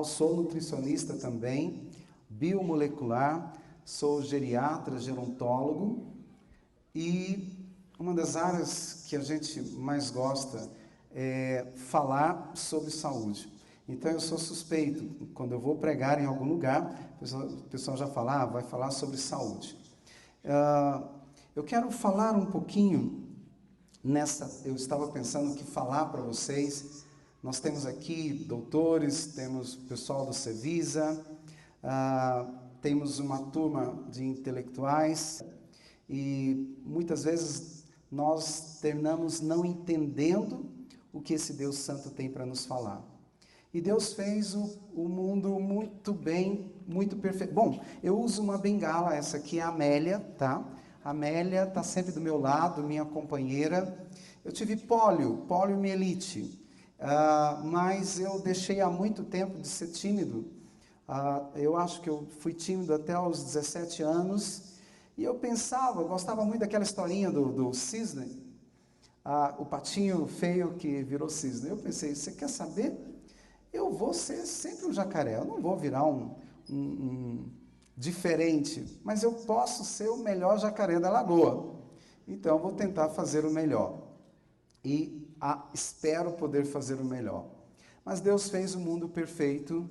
Sou nutricionista também, biomolecular, sou geriatra, gerontólogo e uma das áreas que a gente mais gosta é falar sobre saúde. Então eu sou suspeito, quando eu vou pregar em algum lugar, o pessoal já fala, vai falar sobre saúde. Eu quero falar um pouquinho eu estava pensando o que falar para vocês. Nós temos aqui doutores, temos pessoal do Cevisa, temos uma turma de intelectuais e muitas vezes nós terminamos não entendendo o que esse Deus Santo tem para nos falar. E Deus fez o mundo muito bem, muito perfeito. Bom, eu uso uma bengala, essa aqui é a Amélia, tá? A Amélia está sempre do meu lado, minha companheira. Eu tive poliomielite. Mas eu deixei há muito tempo de ser tímido. Eu acho que eu fui tímido até aos 17 anos. E eu gostava muito daquela historinha do cisne. O patinho feio que virou cisne. Eu pensei, você quer saber? Eu vou ser sempre um jacaré. Eu não vou virar um diferente. Mas eu posso ser o melhor jacaré da lagoa. Então eu vou tentar fazer o melhor. E espero poder fazer o melhor. Mas Deus fez o mundo perfeito,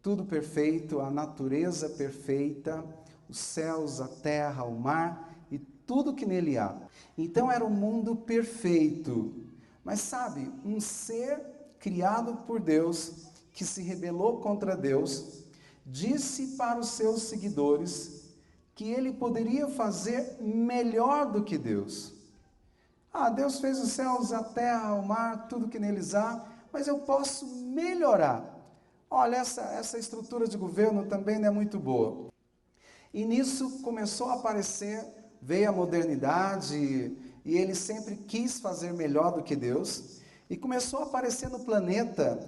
tudo perfeito, a natureza perfeita, os céus, a terra, o mar e tudo que nele há. Então era um mundo perfeito. Mas sabe, um ser criado por Deus, que se rebelou contra Deus, disse para os seus seguidores que ele poderia fazer melhor do que Deus. Deus fez os céus, a terra, o mar, tudo que neles há, mas eu posso melhorar. Olha, essa estrutura de governo também não é muito boa. E nisso começou a aparecer, veio a modernidade, e ele sempre quis fazer melhor do que Deus, e começou a aparecer no planeta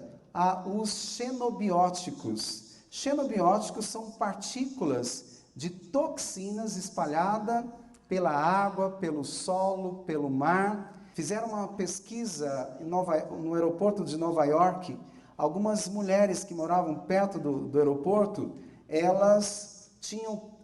os xenobióticos. Xenobióticos são partículas de toxinas espalhadas pela água, pelo solo, pelo mar. Fizeram uma pesquisa no aeroporto de Nova York. Algumas mulheres que moravam perto do aeroporto, elas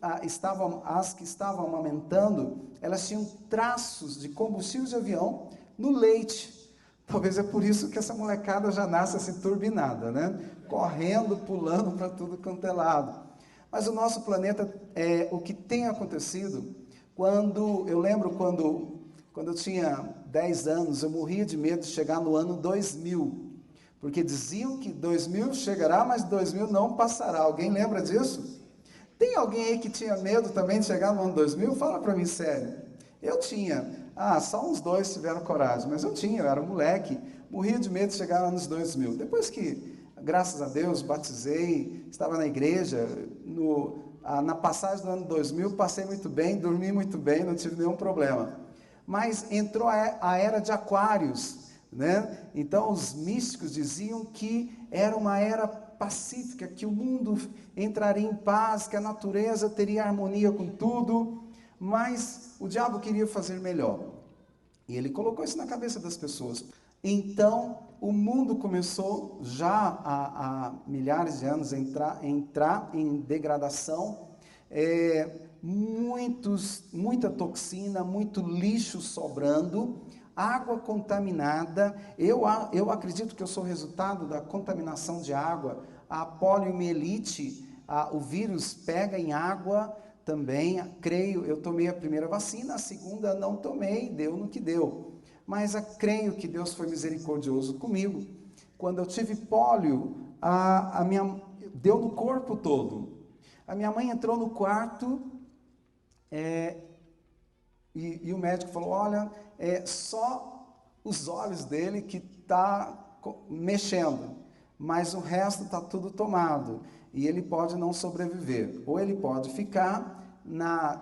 as que estavam amamentando, elas tinham traços de combustível de avião no leite. Talvez é por isso que essa molecada já nasce assim turbinada, né? Correndo, pulando para tudo quanto é lado. Mas o nosso planeta, o que tem acontecido... Eu lembro quando eu tinha 10 anos, eu morria de medo de chegar no ano 2000, porque diziam que 2000 chegará, mas 2000 não passará. Alguém lembra disso? Tem alguém aí que tinha medo também de chegar no ano 2000? Fala para mim sério. Eu tinha. Só uns 2 tiveram coragem, mas eu era moleque, morria de medo de chegar no ano 2000. Depois que, graças a Deus, batizei, estava na igreja, na passagem do ano 2000, passei muito bem, dormi muito bem, não tive nenhum problema. Mas entrou a era de Aquários, né? Então os místicos diziam que era uma era pacífica, que o mundo entraria em paz, que a natureza teria harmonia com tudo, mas o diabo queria fazer melhor. E ele colocou isso na cabeça das pessoas. Então, o mundo começou já há milhares de anos a entrar em degradação, muita toxina, muito lixo sobrando, água contaminada. Eu acredito que eu sou resultado da contaminação de água. A poliomielite, o vírus pega em água também, creio. Eu tomei a primeira vacina, a segunda não tomei, deu no que deu. Mas creio que Deus foi misericordioso comigo. Quando eu tive pólio, deu no corpo todo. A minha mãe entrou no quarto e o médico falou, olha, só os olhos dele que está mexendo, mas o resto está tudo tomado. E ele pode não sobreviver. Ou ele pode ficar na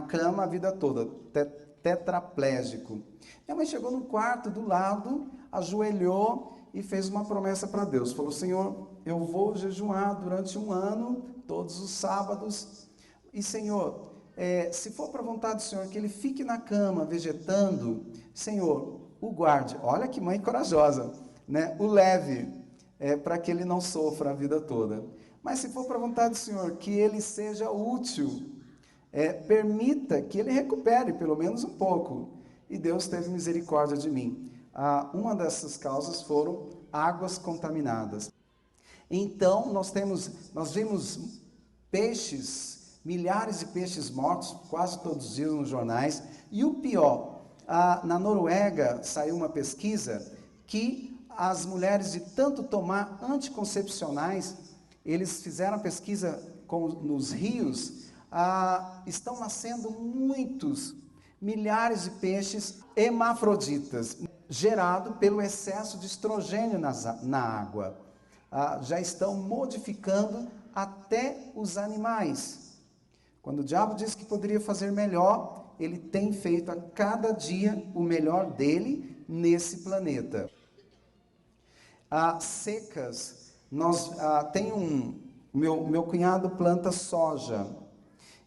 cama a vida toda, tetraplégico. Minha mãe chegou no quarto do lado, ajoelhou e fez uma promessa para Deus. Falou, Senhor, eu vou jejuar durante 1 ano, todos os sábados. E Senhor, se for para a vontade do Senhor que ele fique na cama vegetando, Senhor, o guarde. Olha que mãe corajosa, né? O leve. para que ele não sofra a vida toda. Mas se for para a vontade do Senhor, que ele seja útil, permita que ele recupere pelo menos um pouco. E Deus teve misericórdia de mim. Uma dessas causas foram águas contaminadas. Então, nós vimos peixes, milhares de peixes mortos, quase todos os dias nos jornais. E o pior, na Noruega saiu uma pesquisa que as mulheres, de tanto tomar anticoncepcionais, eles fizeram a pesquisa nos rios, estão nascendo milhares de peixes hermafroditas, gerado pelo excesso de estrogênio na água. Já estão modificando até os animais. Quando o diabo disse que poderia fazer melhor, ele tem feito a cada dia o melhor dele nesse planeta. Secas, meu cunhado planta soja,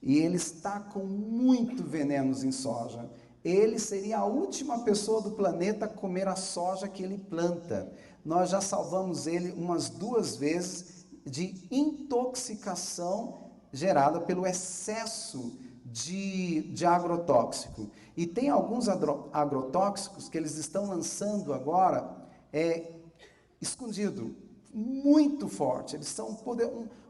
e ele está com muito venenos em soja. Ele seria a última pessoa do planeta a comer a soja que ele planta. Nós já salvamos ele umas 2 vezes de intoxicação gerada pelo excesso de agrotóxico. E tem alguns agrotóxicos que eles estão lançando agora, escondido, muito forte. Eles são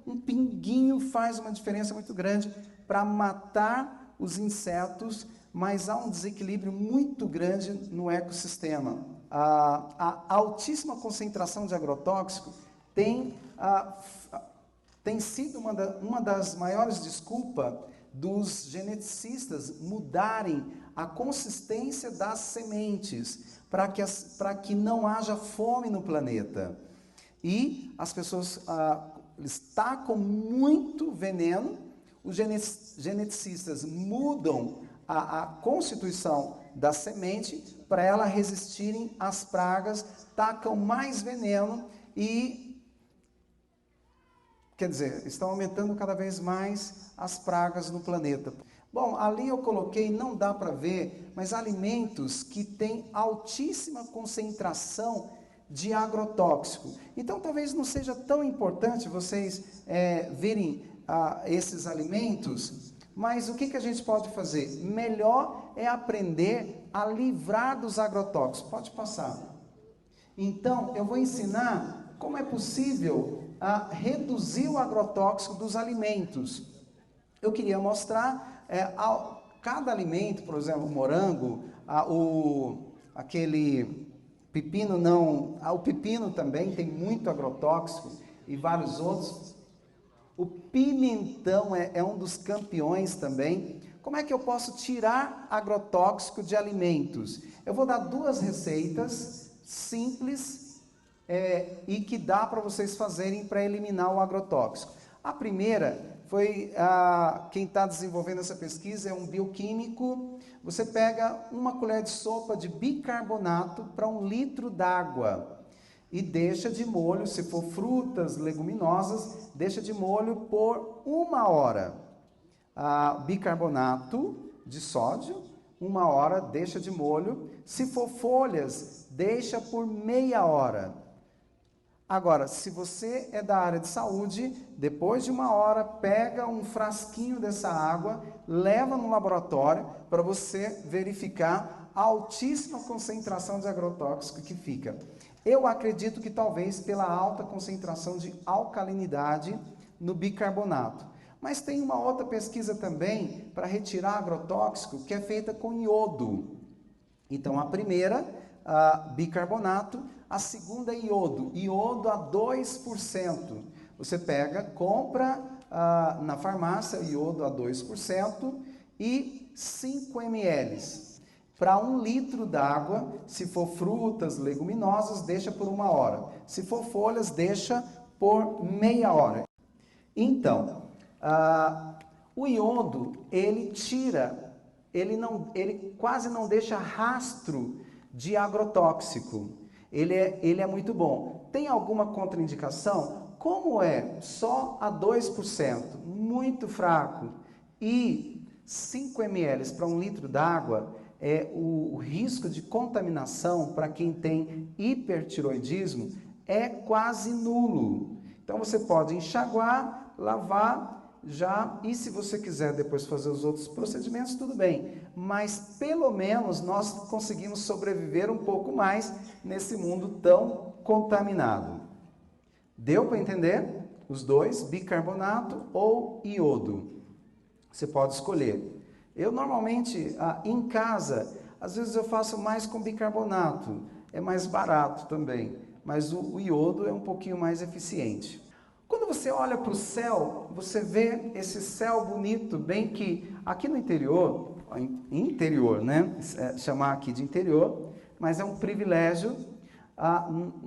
um pinguinho faz uma diferença muito grande para matar os insetos, mas há um desequilíbrio muito grande no ecossistema. A altíssima concentração de agrotóxico tem sido uma das maiores desculpas dos geneticistas mudarem a consistência das sementes para que não haja fome no planeta. E as pessoas tacam muito veneno, os geneticistas mudam a constituição da semente para ela resistirem às pragas, tacam mais veneno e, quer dizer, estão aumentando cada vez mais as pragas no planeta. Bom, ali eu coloquei, não dá para ver, mas alimentos que têm altíssima concentração de agrotóxico. Então, talvez não seja tão importante vocês verem esses alimentos, mas o que a gente pode fazer? Melhor é aprender a livrar dos agrotóxicos. Pode passar. Então, eu vou ensinar como é possível reduzir o agrotóxico dos alimentos. Eu queria mostrar cada alimento, por exemplo, o morango, aquele pepino não... o pepino também tem muito agrotóxico e vários outros. O pimentão é um dos campeões também. Como é que eu posso tirar agrotóxico de alimentos? Eu vou dar 2 receitas simples e que dá para vocês fazerem para eliminar o agrotóxico. A primeira foi, quem está desenvolvendo essa pesquisa é um bioquímico. Você pega 1 colher de sopa de bicarbonato para 1 litro d'água e deixa de molho, se for frutas, leguminosas, deixa de molho por 1 hora. Bicarbonato de sódio, 1 hora, deixa de molho. Se for folhas, deixa por meia hora. Agora, se você é da área de saúde, depois de 1 hora, pega um frasquinho dessa água, leva no laboratório para você verificar a altíssima concentração de agrotóxico que fica. Eu acredito que talvez pela alta concentração de alcalinidade no bicarbonato. Mas tem uma outra pesquisa também para retirar agrotóxico que é feita com iodo. Então, a primeira, bicarbonato, a segunda, iodo a 2%. Você pega, compra na farmácia iodo a 2% e 5 ml. Para 1 litro d'água, se for frutas, leguminosas, deixa por 1 hora. Se for folhas, deixa por meia hora. Então, o iodo, ele quase não deixa rastro de agrotóxico. Ele é muito bom. Tem alguma contraindicação? Como é só a 2%, muito fraco, e 5 ml para 1 litro d'água, o risco de contaminação para quem tem hipertiroidismo é quase nulo. Então você pode enxaguar, lavar, já, e se você quiser depois fazer os outros procedimentos, tudo bem. Mas pelo menos nós conseguimos sobreviver um pouco mais nesse mundo tão contaminado. Deu para entender? Os dois, bicarbonato ou iodo. Você pode escolher. Eu normalmente, em casa, às vezes eu faço mais com bicarbonato. É mais barato também, mas o iodo é um pouquinho mais eficiente. Quando você olha para o céu, você vê esse céu bonito, bem que aqui no interior, né? Chamar aqui de interior, mas é um privilégio.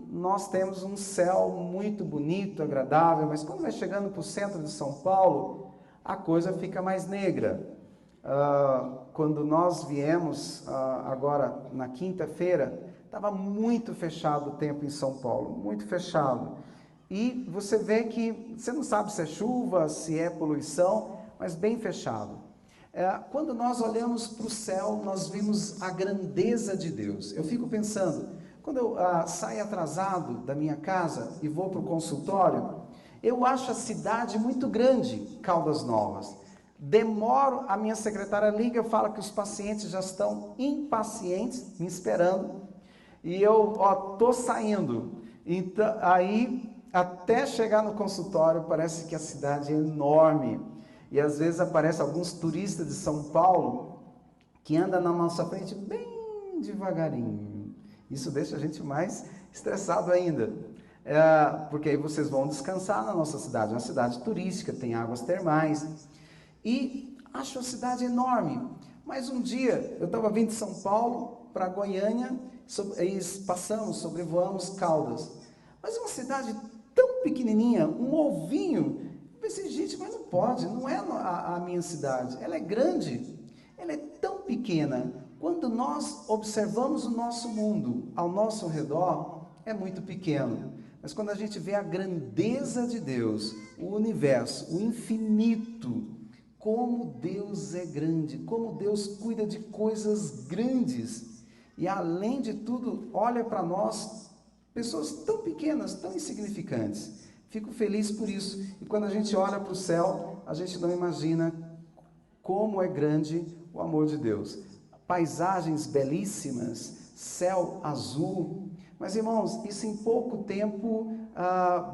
Nós temos um céu muito bonito, agradável, mas quando vai chegando para o centro de São Paulo, a coisa fica mais negra. Quando nós viemos agora na quinta-feira, estava muito fechado o tempo em São Paulo, muito fechado. E você vê que, você não sabe se é chuva, se é poluição, mas bem fechado. Quando nós olhamos para o céu, nós vimos a grandeza de Deus. Eu fico pensando, quando eu saio atrasado da minha casa e vou para o consultório, eu acho a cidade muito grande, Caldas Novas. Demoro, a minha secretária liga, fala que os pacientes já estão impacientes, me esperando, e eu estou saindo. Então, aí, até chegar no consultório, parece que a cidade é enorme. E às vezes aparecem alguns turistas de São Paulo que andam na nossa frente bem devagarinho. Isso deixa a gente mais estressado ainda. Porque aí vocês vão descansar na nossa cidade. É uma cidade turística, tem águas termais. E acho a cidade enorme. Mas um dia, eu estava vindo de São Paulo para Goiânia, sobrevoamos Caldas. Mas é uma cidade tão pequenininha, um ovinho. Eu pensei, gente, mas não pode, não é a minha cidade. Ela é grande, ela é tão pequena. Quando nós observamos o nosso mundo ao nosso redor, é muito pequeno. Mas quando a gente vê a grandeza de Deus, o universo, o infinito, como Deus é grande, como Deus cuida de coisas grandes. E além de tudo, olha para nós, pessoas tão pequenas, tão insignificantes. Fico feliz por isso. E quando a gente olha para o céu, a gente não imagina como é grande o amor de Deus. Paisagens belíssimas, céu azul. Mas, irmãos, isso em pouco tempo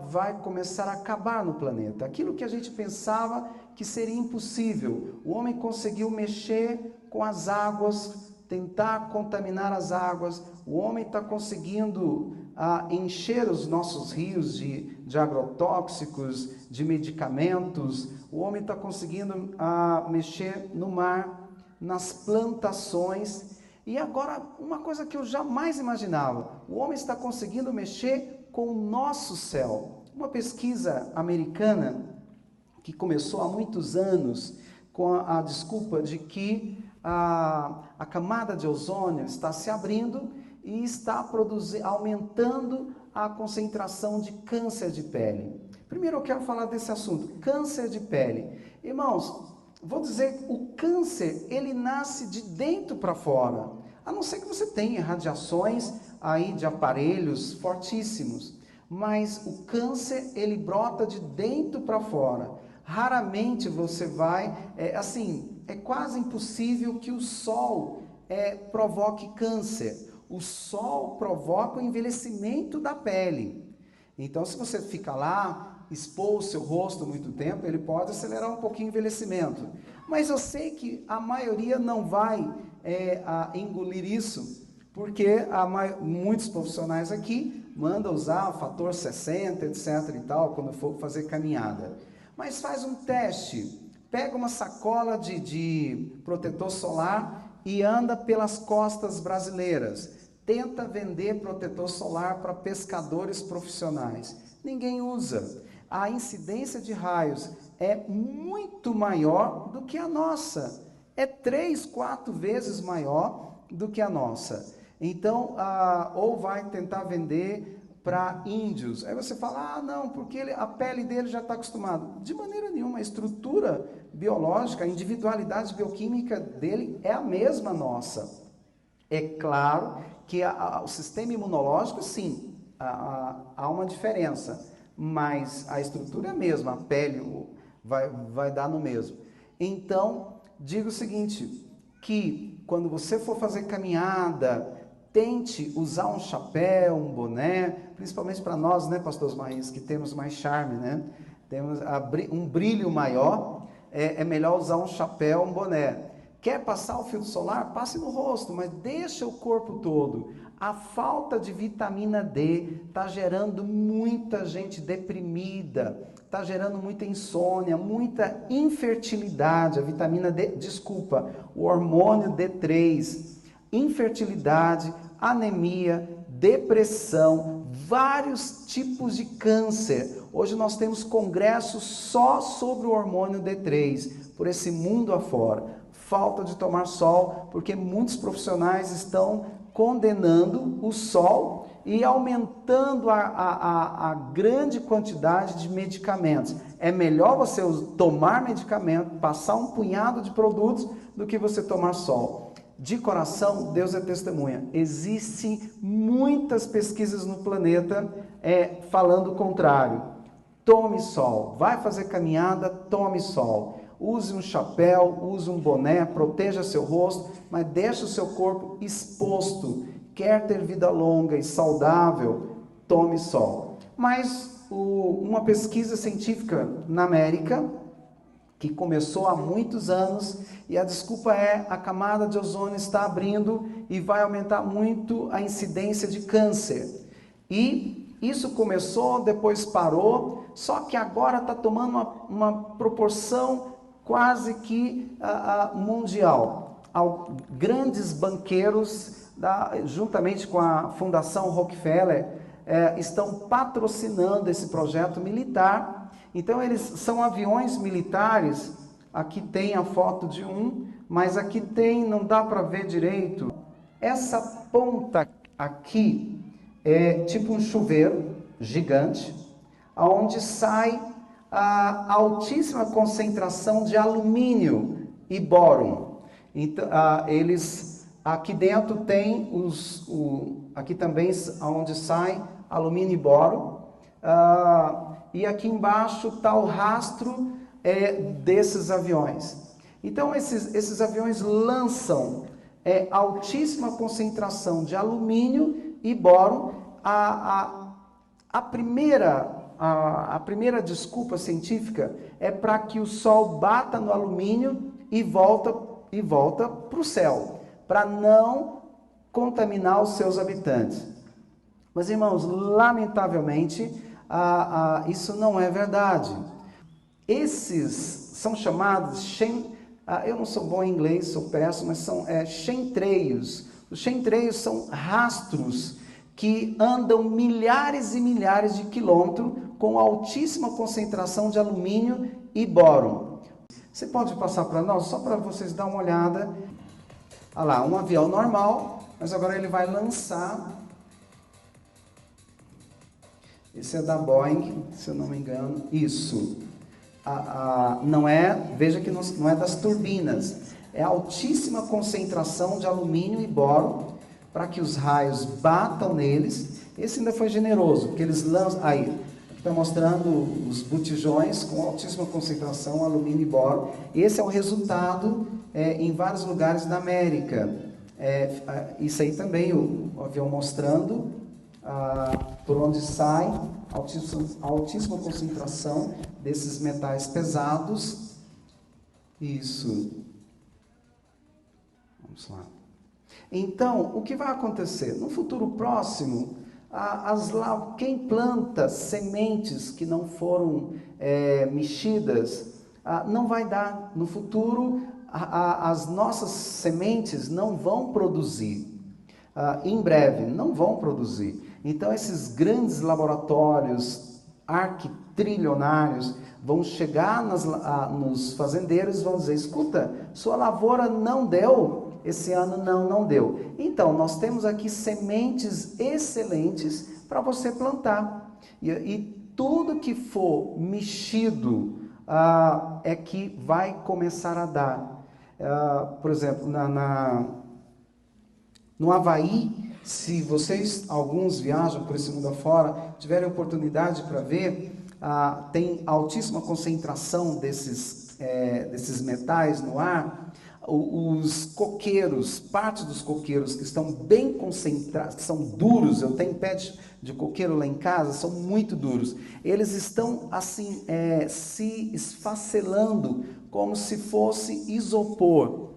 vai começar a acabar no planeta. Aquilo que a gente pensava que seria impossível. O homem conseguiu mexer com as águas, tentar contaminar as águas. O homem está conseguindo encher os nossos rios de agrotóxicos, de medicamentos. O homem está conseguindo mexer no mar, nas plantações. E agora, uma coisa que eu jamais imaginava, o homem está conseguindo mexer com o nosso céu. Uma pesquisa americana, que começou há muitos anos, com a desculpa de que a camada de ozônio está se abrindo e está aumentando a concentração de câncer de pele. Primeiro eu quero falar desse assunto, câncer de pele. Irmãos, vou dizer, o câncer, ele nasce de dentro para fora, a não ser que você tenha radiações aí de aparelhos fortíssimos, mas o câncer, ele brota de dentro para fora. Raramente você vai, é quase impossível que o sol provoque câncer. O sol provoca o envelhecimento da pele. Então, se você fica lá, expor o seu rosto muito tempo, ele pode acelerar um pouquinho o envelhecimento. Mas eu sei que a maioria não vai engolir isso, porque muitos profissionais aqui mandam usar o fator 60, etc. e tal, quando for fazer caminhada. Mas faz um teste, pega uma sacola de protetor solar e anda pelas costas brasileiras. Tenta vender protetor solar para pescadores profissionais. Ninguém usa. A incidência de raios é muito maior do que a nossa. É 3, 4 vezes maior do que a nossa. Então, ou vai tentar vender para índios. Aí você fala, não, porque a pele dele já está acostumada. De maneira nenhuma, a estrutura biológica, a individualidade bioquímica dele é a mesma nossa. É claro que o sistema imunológico, sim, há uma diferença, mas a estrutura é a mesma, a pele vai dar no mesmo. Então, digo o seguinte, que quando você for fazer caminhada, tente usar um chapéu, um boné, principalmente para nós, né, pastor Osmaís, que temos mais charme, né? Temos um brilho maior, é melhor usar um chapéu, um boné. Quer passar o filtro solar? Passe no rosto, mas deixa o corpo todo. A falta de vitamina D está gerando muita gente deprimida, está gerando muita insônia, muita infertilidade. A vitamina D, desculpa, o hormônio D3, infertilidade, anemia, depressão, vários tipos de câncer. Hoje nós temos congressos só sobre o hormônio D3, por esse mundo afora. Falta de tomar sol, porque muitos profissionais estão condenando o sol e aumentando a grande quantidade de medicamentos. É melhor você tomar medicamento, passar um punhado de produtos, do que você tomar sol. De coração, Deus é testemunha. Existem muitas pesquisas no planeta falando o contrário. Tome sol. Vai fazer caminhada, tome sol. Use um chapéu, use um boné, proteja seu rosto, mas deixe o seu corpo exposto. Quer ter vida longa e saudável? Tome sol. Mas uma pesquisa científica na América, que começou há muitos anos, e a desculpa é a camada de ozônio está abrindo e vai aumentar muito a incidência de câncer. E isso começou, depois parou, só que agora está tomando uma proporção quase que mundial. Grandes banqueiros, juntamente com a Fundação Rockefeller, estão patrocinando esse projeto militar. Então, eles são aviões militares. Aqui tem a foto de um, mas aqui tem, não dá para ver direito. Essa ponta aqui é tipo um chuveiro gigante, onde sai a altíssima concentração de alumínio e bóron. Então, aqui dentro tem aqui também onde sai alumínio e bóron, e aqui embaixo está o rastro desses aviões. Então esses aviões lançam altíssima concentração de alumínio e bóron. A primeira desculpa científica é para que o sol bata no alumínio e volta para o céu, para não contaminar os seus habitantes. Mas, irmãos, lamentavelmente, isso não é verdade. Esses são chamados, eu não sou bom em inglês, sou péssimo, mas são chemtreios. Os chemtreios são rastros que andam milhares e milhares de quilômetros com altíssima concentração de alumínio e bóron. Você pode passar para nós, só para vocês darem uma olhada. Olha lá, um avião normal, mas agora ele vai lançar. Esse é da Boeing, se eu não me engano. Isso. Não é, veja que não é das turbinas. É altíssima concentração de alumínio e bóron, para que os raios batam neles. Esse ainda foi generoso, porque eles lançam... Aí, está mostrando os botijões com altíssima concentração, alumínio e bóron. Esse é o resultado em vários lugares da América. Isso aí também, o avião mostrando por onde sai altíssima concentração desses metais pesados. Isso. Vamos lá. Então, o que vai acontecer? No futuro próximo, quem planta sementes que não foram mexidas, não vai dar. No futuro, as nossas sementes não vão produzir. Em breve, não vão produzir. Então, esses grandes laboratórios arquitrilionários vão chegar nos fazendeiros e vão dizer: escuta, sua lavoura não deu. Esse ano não deu. Então, nós temos aqui sementes excelentes para você plantar. E tudo que for mexido é que vai começar a dar. Por exemplo, no Havaí, Se vocês, alguns viajam por esse mundo afora, tiverem oportunidade para ver, tem altíssima concentração desses metais no ar. Os coqueiros, parte dos coqueiros que estão bem concentrados, que são duros, eu tenho pé de coqueiro lá em casa, são muito duros. Eles estão assim, se esfacelando como se fosse isopor,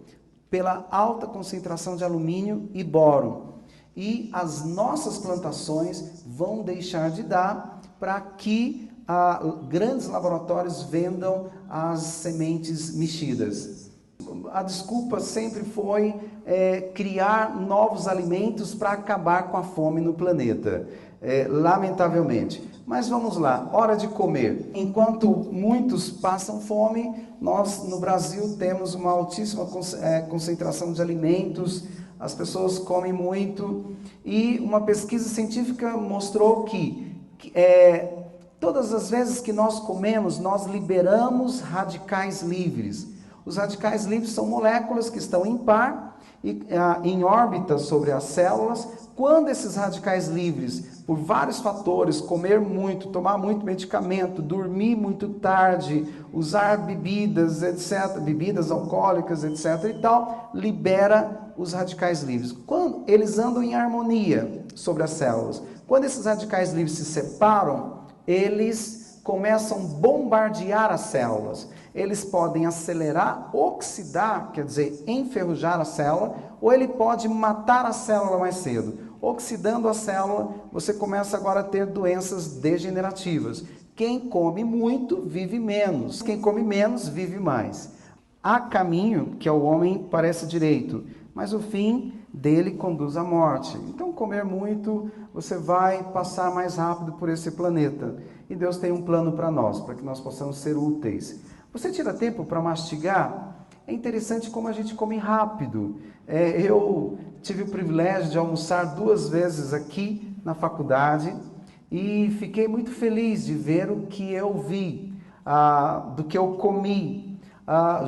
pela alta concentração de alumínio e boro. E as nossas plantações vão deixar de dar para que grandes laboratórios vendam as sementes mexidas. A desculpa sempre foi criar novos alimentos para acabar com a fome no planeta, lamentavelmente. Mas vamos lá, hora de comer. Enquanto muitos passam fome, nós no Brasil temos uma altíssima concentração de alimentos, as pessoas comem muito, e uma pesquisa científica mostrou que todas as vezes que nós comemos, nós liberamos radicais livres. Os radicais livres são moléculas que estão em par, em órbita sobre as células. Quando esses radicais livres, por vários fatores, comer muito, tomar muito medicamento, dormir muito tarde, usar bebidas, etc., bebidas alcoólicas, etc. e tal, libera os radicais livres. Quando eles andam em harmonia sobre as células, quando esses radicais livres se separam, eles começam a bombardear as células. Eles podem acelerar, oxidar, quer dizer, enferrujar a célula, ou ele pode matar a célula mais cedo. Oxidando a célula, você começa agora a ter doenças degenerativas. Quem come muito, vive menos. Quem come menos, vive mais. Há caminho que ao homem parece direito, mas o fim dele conduz à morte. Então, comer muito, você vai passar mais rápido por esse planeta. E Deus tem um plano para nós, para que nós possamos ser úteis. Você tira tempo para mastigar? É interessante como a gente come rápido. Eu tive o privilégio de almoçar 2 vezes aqui na faculdade e fiquei muito feliz de ver o que eu vi, do que eu comi.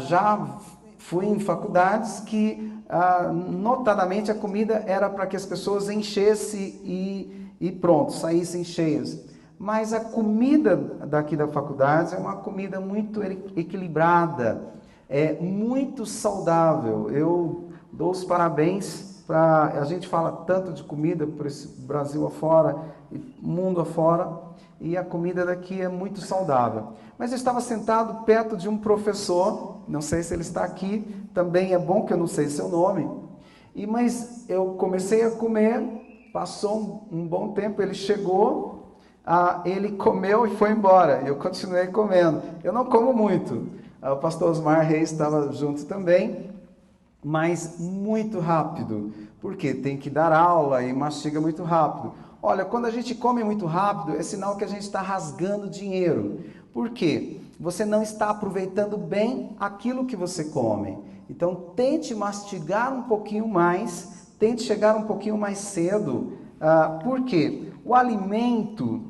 Já fui em faculdades que, notadamente, a comida era para que as pessoas enchessem e pronto, saíssem cheias. Mas a comida daqui da faculdade é uma comida muito equilibrada, muito saudável. Eu dou os parabéns a gente fala tanto de comida por esse Brasil afora e mundo afora, e a comida daqui é muito saudável. Mas eu estava sentado perto de um professor, não sei se ele está aqui, também é bom que eu não sei seu nome, mas eu comecei a comer, passou um bom tempo, ele chegou, ele comeu e foi embora, eu continuei comendo. Eu não como muito, o pastor Osmar Reis estava junto também, mas muito rápido, porque tem que dar aula e mastiga muito rápido. Olha, quando a gente come muito rápido, é sinal que a gente está rasgando dinheiro. Por quê? Você não está aproveitando bem aquilo que você come. Então, tente mastigar um pouquinho mais, tente chegar um pouquinho mais cedo. Por quê? O alimento,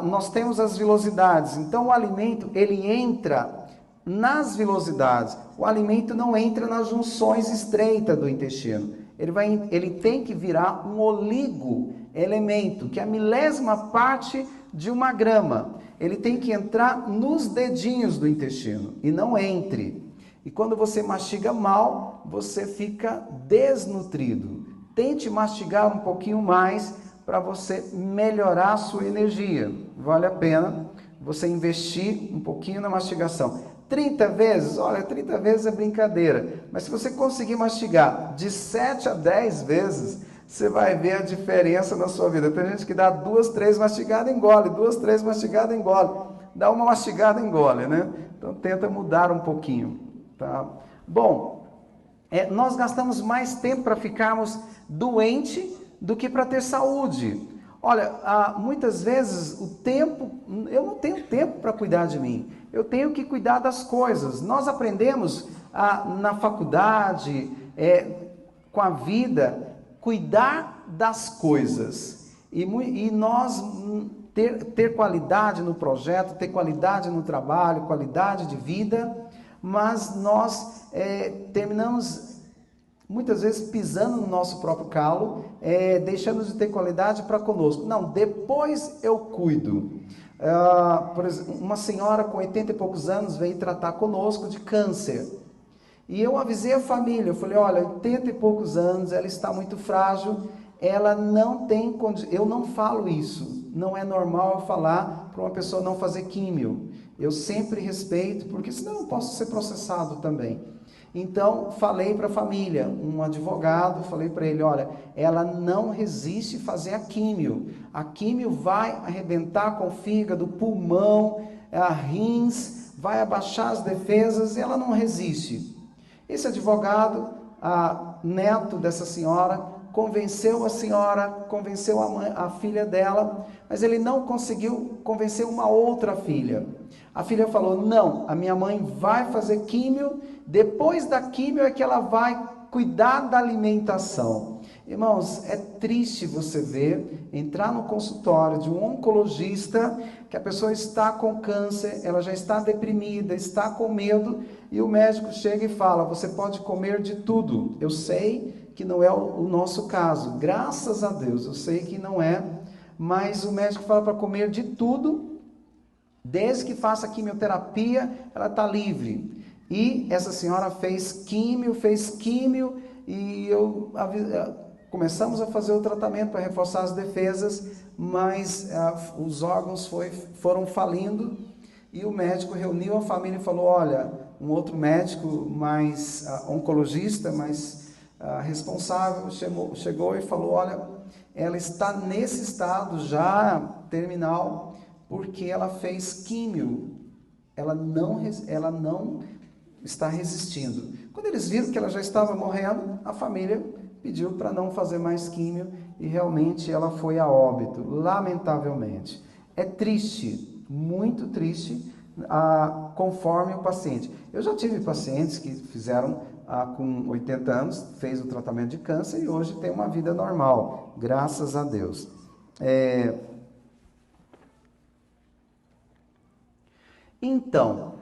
nós temos as vilosidades. Então, o alimento, ele entra nas vilosidades. O alimento não entra nas junções estreitas do intestino. Ele tem que virar um oligoelemento, que é a milésima parte de uma grama. Ele tem que entrar nos dedinhos do intestino e não entre. E quando você mastiga mal, você fica desnutrido. Tente mastigar um pouquinho mais para você melhorar a sua energia. Vale a pena você investir um pouquinho na mastigação. 30 vezes? Olha, 30 vezes é brincadeira. Mas se você conseguir mastigar de 7 a 10 vezes, você vai ver a diferença na sua vida. Tem gente que dá 2, 3 mastigadas, engole. 2, 3 mastigadas, engole. Dá uma mastigada, engole, né? Então, tenta mudar um pouquinho, tá? Bom, nós gastamos mais tempo para ficarmos doentes do que para ter saúde. Olha, muitas vezes eu não tenho tempo para cuidar de mim. Eu tenho que cuidar das coisas. Nós aprendemos na faculdade, com a vida, cuidar das coisas. E nós ter qualidade no projeto, ter qualidade no trabalho, qualidade de vida, mas nós terminamos muitas vezes pisando no nosso próprio calo, deixando de ter qualidade para conosco. Não, depois eu cuido. Por exemplo, uma senhora com 80 e poucos anos veio tratar conosco de câncer. E eu avisei a família, eu falei, olha, 80 e poucos anos, ela está muito frágil, ela não tem condição. Eu não falo isso, não é normal eu falar para uma pessoa não fazer químio. Eu sempre respeito, porque senão eu posso ser processado também. Então, falei para a família, um advogado, falei para ele, olha, ela não resiste fazer a químio. A químio vai arrebentar com o fígado, pulmão, rins, vai abaixar as defesas e ela não resiste. Esse advogado, neto dessa senhora, convenceu a senhora, convenceu a filha dela, mas ele não conseguiu convencer uma outra filha. A filha falou, não, a minha mãe vai fazer químio, depois da químio é que ela vai cuidar da alimentação. Irmãos, é triste você ver, entrar no consultório de um oncologista, que a pessoa está com câncer, ela já está deprimida, está com medo, e o médico chega e fala, você pode comer de tudo. Eu sei que não é o nosso caso, graças a Deus, eu sei que não é, mas o médico fala para comer de tudo, desde que faça quimioterapia, ela está livre. E essa senhora fez químio, e começamos a fazer o tratamento para reforçar as defesas, mas os órgãos foram falindo, e o médico reuniu a família e falou, olha, um outro médico, mais oncologista, mais responsável, chegou e falou, olha, ela está nesse estado já terminal, porque ela fez químio, ela não está resistindo. Quando eles viram que ela já estava morrendo, a família pediu para não fazer mais químio e realmente ela foi a óbito, lamentavelmente. É triste, muito triste, conforme o paciente. Eu já tive pacientes que fizeram com 80 anos, fez o tratamento de câncer e hoje tem uma vida normal, graças a Deus. Então,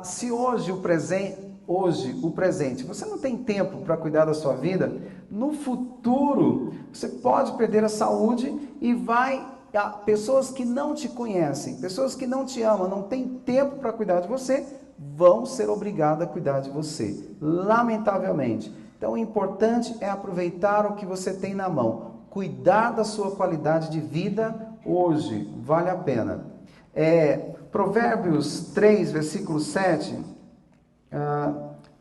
se hoje o presente, você não tem tempo para cuidar da sua vida, no futuro você pode perder a saúde e pessoas que não te conhecem, pessoas que não te amam, não têm tempo para cuidar de você, vão ser obrigadas a cuidar de você, lamentavelmente. Então, o importante é aproveitar o que você tem na mão, cuidar da sua qualidade de vida hoje, vale a pena. Provérbios 3, versículo 7,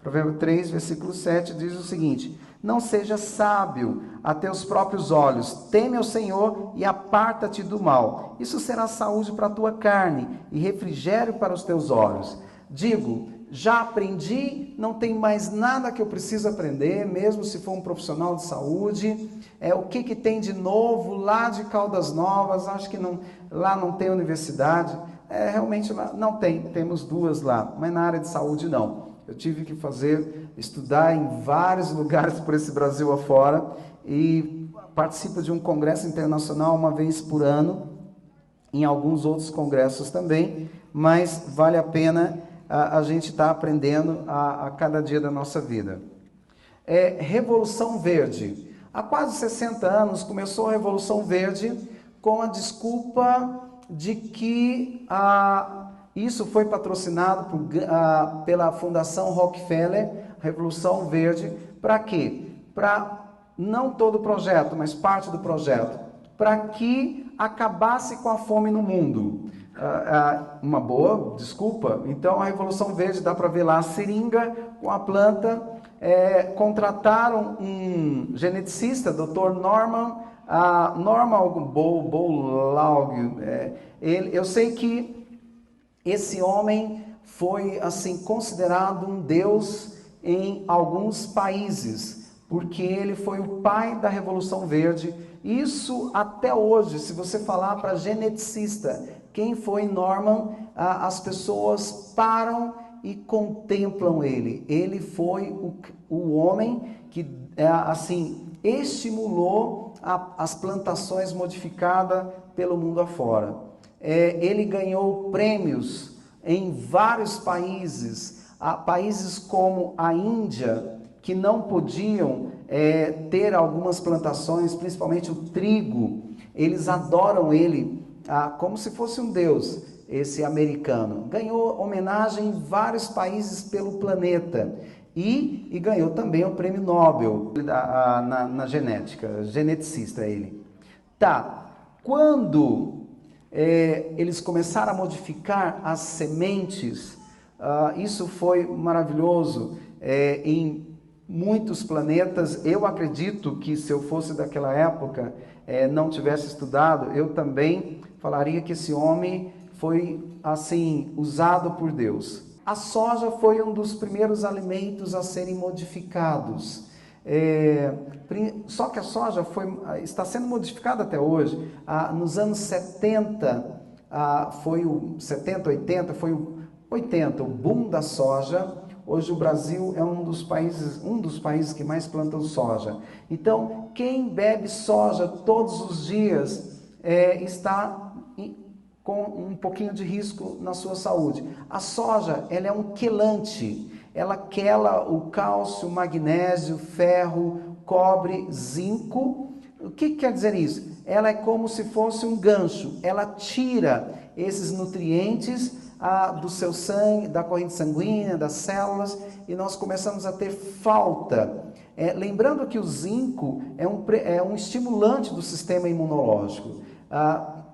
Provérbio 3, versículo 7 diz o seguinte, não seja sábio a teus próprios olhos, teme ao Senhor e aparta-te do mal, isso será saúde para a tua carne e refrigério para os teus olhos. Digo, já aprendi, não tem mais nada que eu preciso aprender, mesmo se for um profissional de saúde. O que tem de novo lá de Caldas Novas? Acho que lá não tem universidade. Realmente não tem, temos duas lá, mas na área de saúde não. Eu tive que estudar em vários lugares por esse Brasil afora e participo de um congresso internacional uma vez por ano, em alguns outros congressos também, mas vale a pena a gente está aprendendo a cada dia da nossa vida. Revolução Verde. Há quase 60 anos começou a Revolução Verde com a desculpa de que isso foi patrocinado pela Fundação Rockefeller, Revolução Verde, para quê? Para, não todo o projeto, mas parte do projeto, para que acabasse com a fome no mundo. Uma boa desculpa. Então a Revolução Verde, dá para ver lá a seringa com a planta, contrataram um geneticista, Dr. Norman Borlaug. Eu sei que esse homem foi assim considerado um deus em alguns países, porque ele foi o pai da Revolução Verde. Isso até hoje, se você falar para geneticista, quem foi Norman, as pessoas param e contemplam ele. Ele foi o homem que estimulou as plantações modificadas pelo mundo afora. Ele ganhou prêmios em vários países, países como a Índia, que não podiam ter algumas plantações, principalmente o trigo. Eles adoram ele como se fosse um deus, esse americano. Ganhou homenagem em vários países pelo planeta e ganhou também o prêmio Nobel na genética, geneticista ele. Tá, quando eles começaram a modificar as sementes, isso foi maravilhoso em muitos planetas. Eu acredito que se eu fosse daquela época, não tivesse estudado, eu também falaria que esse homem foi assim usado por Deus. A soja foi um dos primeiros alimentos a serem modificados. Só que a soja está sendo modificada até hoje. Nos anos 70, foi o 70, 80, foi o 80, o boom da soja. Hoje o Brasil é um dos países que mais plantam soja. Então, quem bebe soja todos os dias está com um pouquinho de risco na sua saúde. A soja, ela é um quelante. Ela quela o cálcio, magnésio, ferro, cobre, zinco. O que quer dizer isso? Ela é como se fosse um gancho. Ela tira esses nutrientes do seu sangue, da corrente sanguínea, das células, e nós começamos a ter falta. Lembrando que o zinco é um estimulante do sistema imunológico.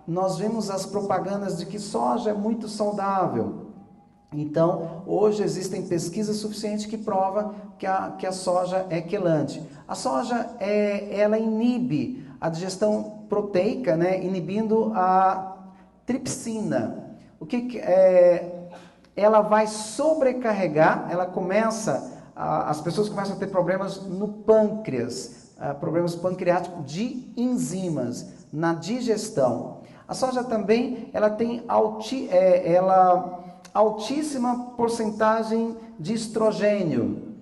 Nós vemos as propagandas de que soja é muito saudável. Então, hoje existem pesquisas suficientes que provam que a soja é quelante. A soja, ela inibe a digestão proteica, né, inibindo a tripsina. Ela vai sobrecarregar, as pessoas começam a ter problemas no pâncreas, problemas pancreáticos de enzimas, na digestão. A soja também, ela tem altíssima porcentagem de estrogênio.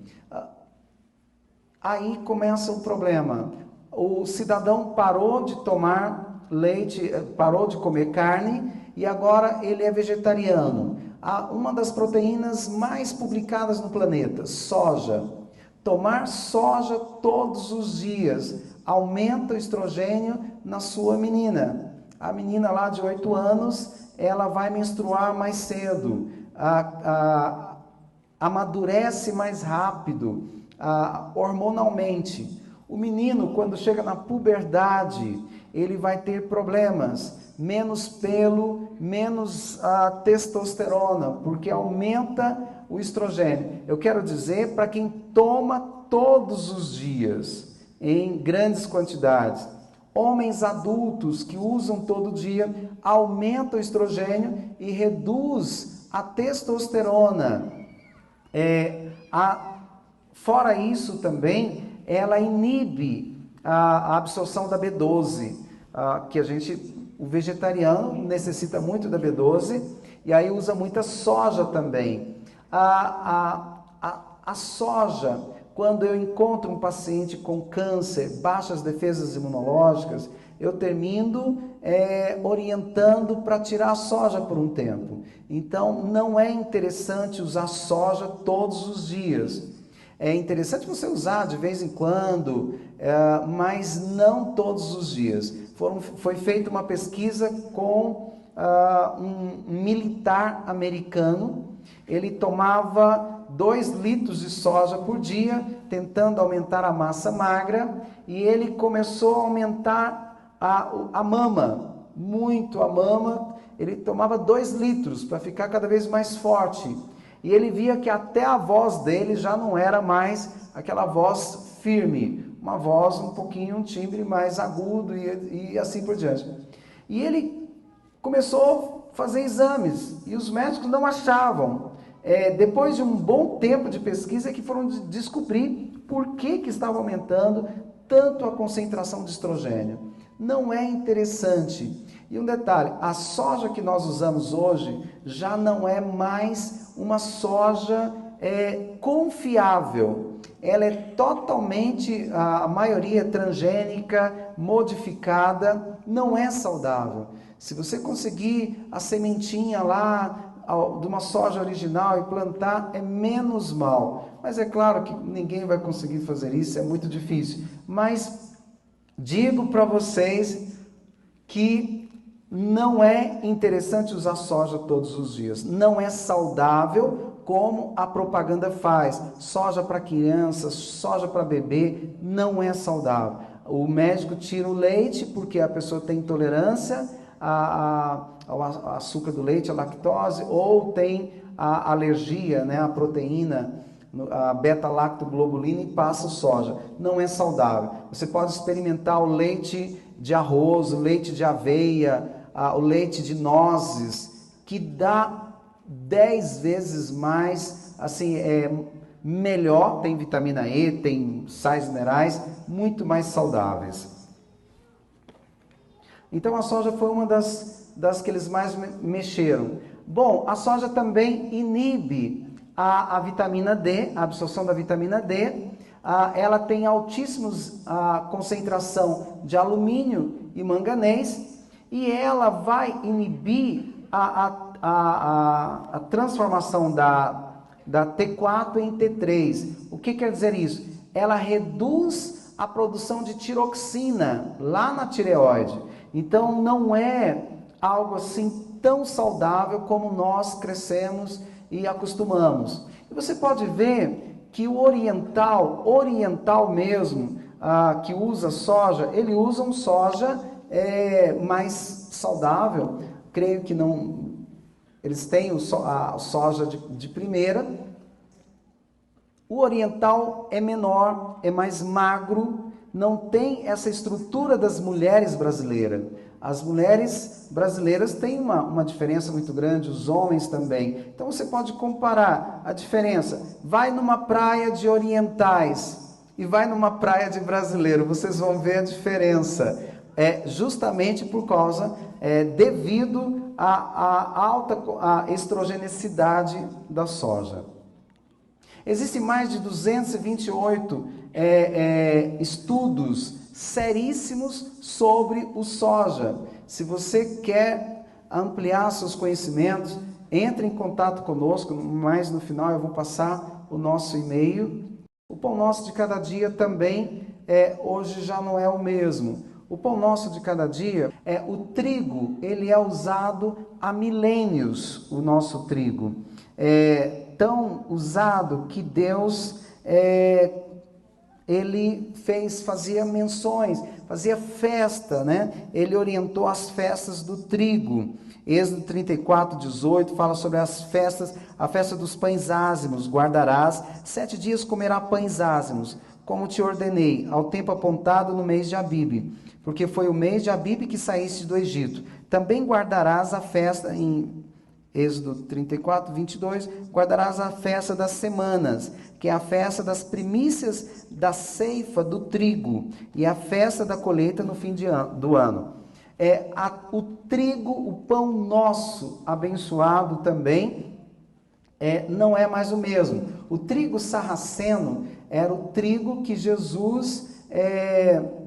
Aí começa o problema. O cidadão parou de tomar leite, parou de comer carne e agora ele é vegetariano. Uma das proteínas mais publicadas no planeta, soja. Tomar soja todos os dias aumenta o estrogênio na sua menina. A menina lá de 8 anos, ela vai menstruar mais cedo, amadurece mais rápido, hormonalmente. O menino, quando chega na puberdade, ele vai ter problemas, menos pelo, menos testosterona, porque aumenta o estrogênio. Eu quero dizer para quem toma todos os dias, em grandes quantidades. Homens adultos que usam todo dia, aumenta o estrogênio e reduz a testosterona. Fora isso também, ela inibe a absorção da B12, o vegetariano necessita muito da B12, e aí usa muita soja também. A soja, quando eu encontro um paciente com câncer, baixas defesas imunológicas, eu termino orientando para tirar a soja por um tempo. Então, não é interessante usar soja todos os dias. É interessante você usar de vez em quando, mas não todos os dias. Foi feita uma pesquisa com um militar americano. Ele tomava 2 litros de soja por dia, tentando aumentar a massa magra, e ele começou a aumentar a mama, muito a mama. Ele tomava 2 litros para ficar cada vez mais forte. E ele via que até a voz dele já não era mais aquela voz firme, uma voz um timbre mais agudo e assim por diante. E ele começou a fazer exames e os médicos não achavam. Depois de um bom tempo de pesquisa que foram descobrir por que estava aumentando tanto a concentração de estrogênio. Não é interessante. E um detalhe, a soja que nós usamos hoje já não é mais uma soja confiável. Ela é totalmente, a maioria transgênica, modificada, não é saudável. Se você conseguir a sementinha lá de uma soja original e plantar é menos mal. Mas é claro que ninguém vai conseguir fazer isso, é muito difícil. Mas digo para vocês que não é interessante usar soja todos os dias. Não é saudável como a propaganda faz. Soja para criança, soja para bebê, não é saudável. O médico tira o leite porque a pessoa tem intolerância ao açúcar do leite, a lactose, ou tem a alergia, né, à proteína, a beta-lactoglobulina, e passa soja. Não é saudável. Você pode experimentar o leite de arroz, o leite de aveia, o leite de nozes, que dá 10 vezes mais, assim, melhor, tem vitamina E, tem sais minerais, muito mais saudáveis. Então a soja foi uma das que eles mais mexeram. Bom, a soja também inibe a vitamina D, a absorção da vitamina D. Ela tem altíssimos concentração de alumínio e manganês, e ela vai inibir a transformação da T4 em T3. O que quer dizer isso? Ela reduz a produção de tiroxina lá na tireoide. Então não é algo assim tão saudável como nós crescemos e acostumamos. E você pode ver que o oriental mesmo, que usa soja, ele usa um soja mais saudável. Creio que não, eles têm a soja de primeira. O oriental é menor, é mais magro, não tem essa estrutura das mulheres brasileiras. As mulheres brasileiras têm uma diferença muito grande, os homens também. Então você pode comparar a diferença. Vai numa praia de orientais e vai numa praia de brasileiro, vocês vão ver a diferença. É justamente por causa, devido à alta estrogenicidade da soja. Existem mais de 228 estudos seríssimos sobre o soja. Se você quer ampliar seus conhecimentos, entre em contato conosco, mas no final eu vou passar o nosso e-mail. O pão nosso de cada dia também hoje já não é o mesmo. O pão nosso de cada dia, o trigo, ele é usado há milênios, o nosso trigo. Tão usado que Deus, ele fazia menções, fazia festa, né? Ele orientou as festas do trigo. Êxodo 34, 18 fala sobre as festas, a festa dos pães ázimos, guardarás, 7 dias comerá pães ázimos, como te ordenei, ao tempo apontado no mês de Abibe, porque foi o mês de Abibe que saíste do Egito. Também guardarás a festa, em Êxodo 34, 22, guardarás a festa das semanas, que é a festa das primícias da ceifa do trigo, e a festa da colheita no fim do ano. O trigo, o pão nosso abençoado também, não é mais o mesmo. O trigo sarraceno era o trigo que Jesus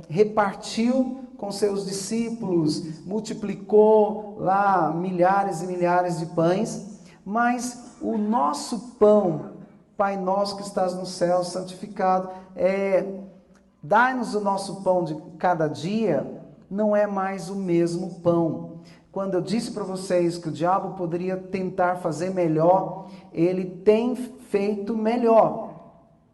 repartiu com seus discípulos, multiplicou lá milhares e milhares de pães, mas o nosso pão, Pai nosso que estás no céu, santificado, dai-nos o nosso pão de cada dia, não é mais o mesmo pão. Quando eu disse para vocês que o diabo poderia tentar fazer melhor, ele tem feito melhor,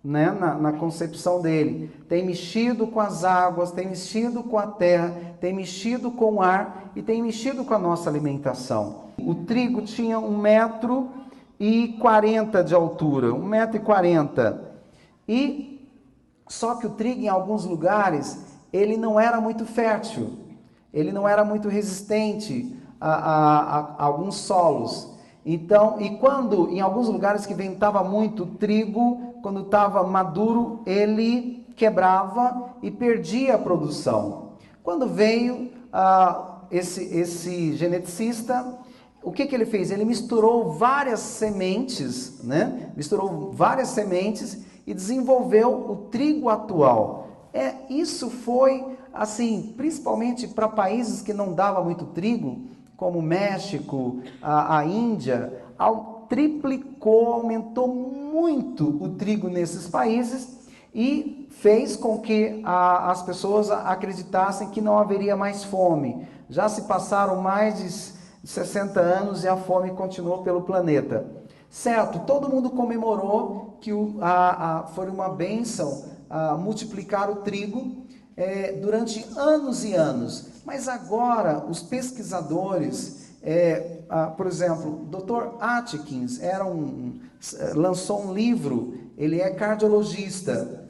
né? Na concepção dele. Tem mexido com as águas, tem mexido com a terra, tem mexido com o ar e tem mexido com a nossa alimentação. O trigo tinha 1,40 m de altura, 1,40 m. E só que o trigo em alguns lugares, ele não era muito fértil, ele não era muito resistente a alguns solos. Então, e quando em alguns lugares que ventava muito, o trigo, quando estava maduro, ele quebrava e perdia a produção. Quando veio esse geneticista, o que ele fez? Ele misturou várias sementes, né? Misturou várias sementes e desenvolveu o trigo atual. Isso foi, assim, principalmente para países que não dava muito trigo, como o México, a Índia, triplicou, aumentou muito o trigo nesses países e fez com que as pessoas acreditassem que não haveria mais fome. Já se passaram mais de 60 anos e a fome continuou pelo planeta. Certo, todo mundo comemorou que foi uma bênção multiplicar o trigo durante anos e anos. Mas agora os pesquisadores, por exemplo, o Dr. Atkins lançou um livro, ele é cardiologista.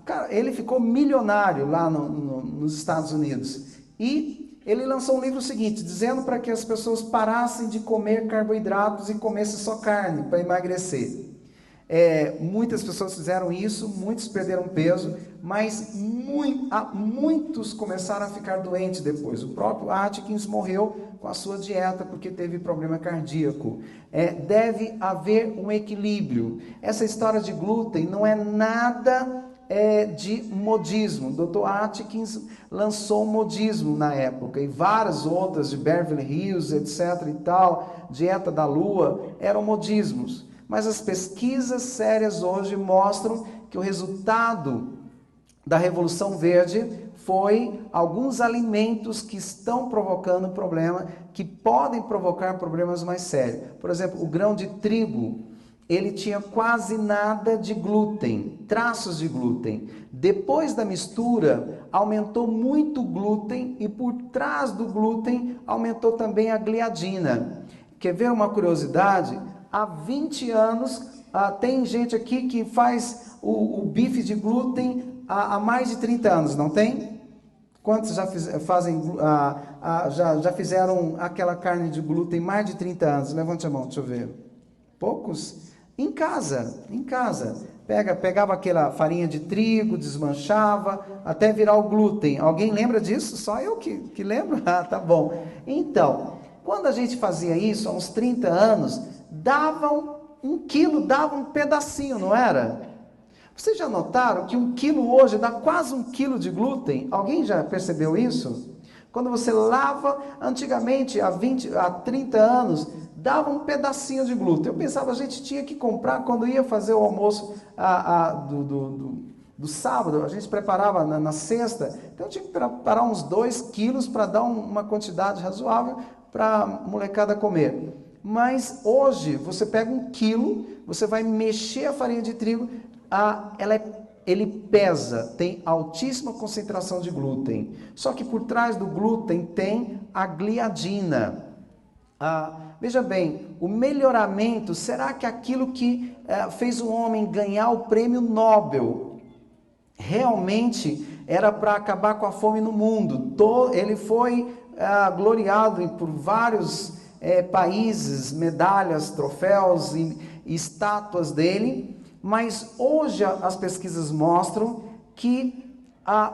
Cara, ele ficou milionário lá nos Estados Unidos. E ele lançou um livro seguinte, dizendo para que as pessoas parassem de comer carboidratos e comessem só carne para emagrecer. Muitas pessoas fizeram isso, muitos perderam peso, mas muitos começaram a ficar doentes depois. O próprio Atkins morreu com a sua dieta porque teve problema cardíaco. Deve haver um equilíbrio. Essa história de glúten não é nada de modismo. O Dr. Atkins lançou o modismo na época e várias outras de Beverly Hills, etc. e tal, dieta da lua, eram modismos. Mas as pesquisas sérias hoje mostram que o resultado da Revolução Verde foi alguns alimentos que estão provocando problema, que podem provocar problemas mais sérios. Por exemplo, o grão de trigo, ele tinha quase nada de glúten, traços de glúten. Depois da mistura, aumentou muito o glúten e por trás do glúten aumentou também a gliadina. Quer ver uma curiosidade? Há 20 anos, tem gente aqui que faz o bife de glúten há mais de 30 anos, não tem? Quantos já fizeram aquela carne de glúten mais de 30 anos? Levante a mão, deixa eu ver. Poucos? Em casa. Pegava aquela farinha de trigo, desmanchava, até virar o glúten. Alguém lembra disso? Só eu que lembro? Ah, tá bom. Então, quando a gente fazia isso, há uns 30 anos, davam 1 quilo, dava um pedacinho, não era? Vocês já notaram que 1 quilo hoje dá quase 1 quilo de glúten? Alguém já percebeu isso? Quando você lava, antigamente, há 30 anos, dava um pedacinho de glúten. Eu pensava, a gente tinha que comprar, quando ia fazer o almoço do sábado, a gente preparava na sexta, então eu tinha que preparar uns 2 quilos para dar uma quantidade razoável para a molecada comer. Mas hoje, você pega 1 quilo, você vai mexer a farinha de trigo, ele pesa, tem altíssima concentração de glúten. Só que por trás do glúten tem a gliadina. Veja bem, o melhoramento, será que aquilo que fez um homem ganhar o prêmio Nobel realmente era para acabar com a fome no mundo? Ele foi gloriado por vários países, medalhas, troféus e estátuas dele, mas hoje as pesquisas mostram que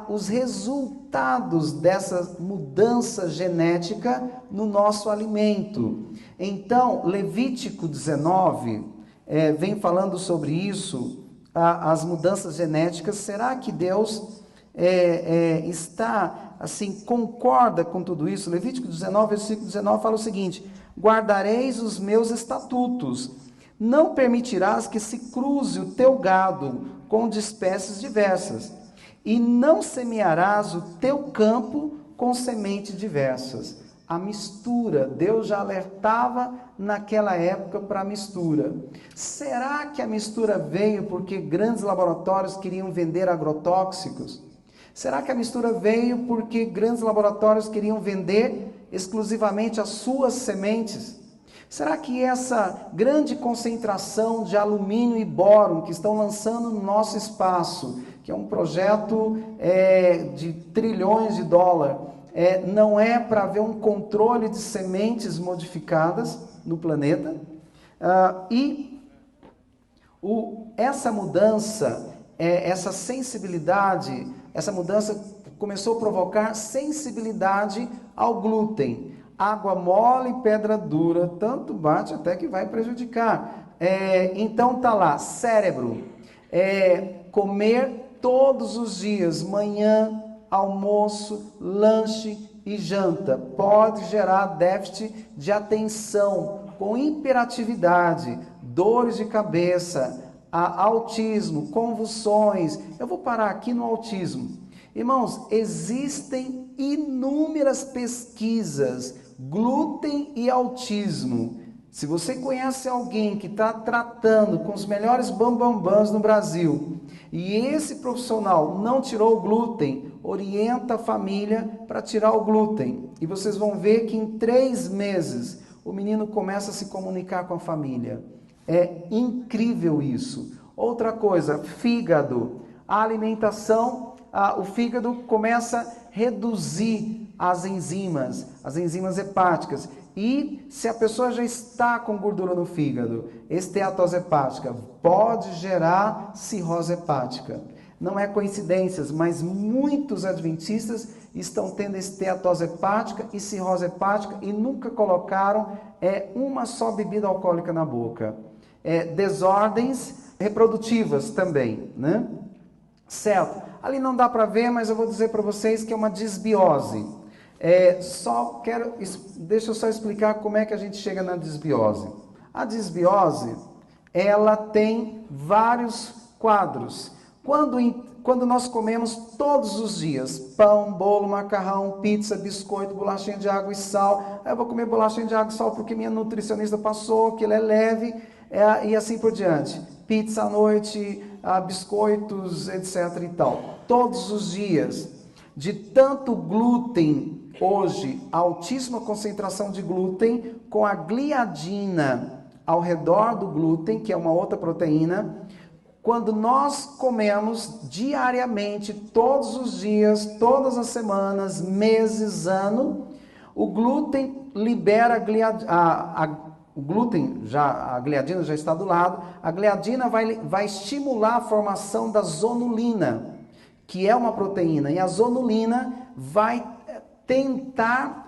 os resultados dessa mudança genética no nosso alimento. Então, Levítico 19 vem falando sobre isso, as mudanças genéticas. Será que Deus está, assim, concorda com tudo isso? Levítico 19, versículo 19 fala o seguinte: guardareis os meus estatutos, não permitirás que se cruze o teu gado com de espécies diversas, e não semearás o teu campo com sementes diversas. A mistura, Deus já alertava naquela época para a mistura. Será que a mistura veio porque grandes laboratórios queriam vender agrotóxicos? Será que a mistura veio porque grandes laboratórios queriam vender exclusivamente as suas sementes? Será que essa grande concentração de alumínio e bóron que estão lançando no nosso espaço, que é um projeto de trilhões de dólares, não é para haver um controle de sementes modificadas no planeta? Essa mudança, essa sensibilidade, essa mudança começou a provocar sensibilidade ao glúten. Água mole, pedra dura, tanto bate até que vai prejudicar. Então tá lá, cérebro, comer todos os dias, manhã, almoço, lanche, e janta. Pode gerar déficit de atenção, com hiperatividade, dores de cabeça, autismo, convulsões. Eu vou parar aqui no autismo. Irmãos, existem inúmeras pesquisas, glúten e autismo. Se você conhece alguém que está tratando com os melhores bambambãs no Brasil, e esse profissional não tirou o glúten, orienta a família para tirar o glúten. E vocês vão ver que em 3 meses o menino começa a se comunicar com a família. É incrível isso. Outra coisa, fígado. A alimentação, o fígado começa a reduzir as enzimas hepáticas. E se a pessoa já está com gordura no fígado, esteatose hepática, pode gerar cirrose hepática. Não é coincidência, mas muitos adventistas estão tendo esteatose hepática e cirrose hepática e nunca colocaram uma só bebida alcoólica na boca. Desordens reprodutivas também, né? Certo. Ali não dá para ver, mas eu vou dizer para vocês que é uma disbiose. Deixa eu só explicar como é que a gente chega na disbiose. A disbiose, ela tem vários quadros. Quando nós comemos todos os dias, pão, bolo, macarrão, pizza, biscoito, bolachinha de água e sal. Eu vou comer bolachinha de água e sal porque minha nutricionista passou, que ele é leve, e assim por diante. Pizza à noite, biscoitos, etc. e tal. Todos os dias. De tanto glúten, hoje, altíssima concentração de glúten, com a gliadina ao redor do glúten, que é uma outra proteína. Quando nós comemos diariamente, todos os dias, todas as semanas, meses, ano, o glúten libera o glúten, a gliadina já está do lado, a gliadina vai estimular a formação da zonulina, que é uma proteína, e a zonulina vai tentar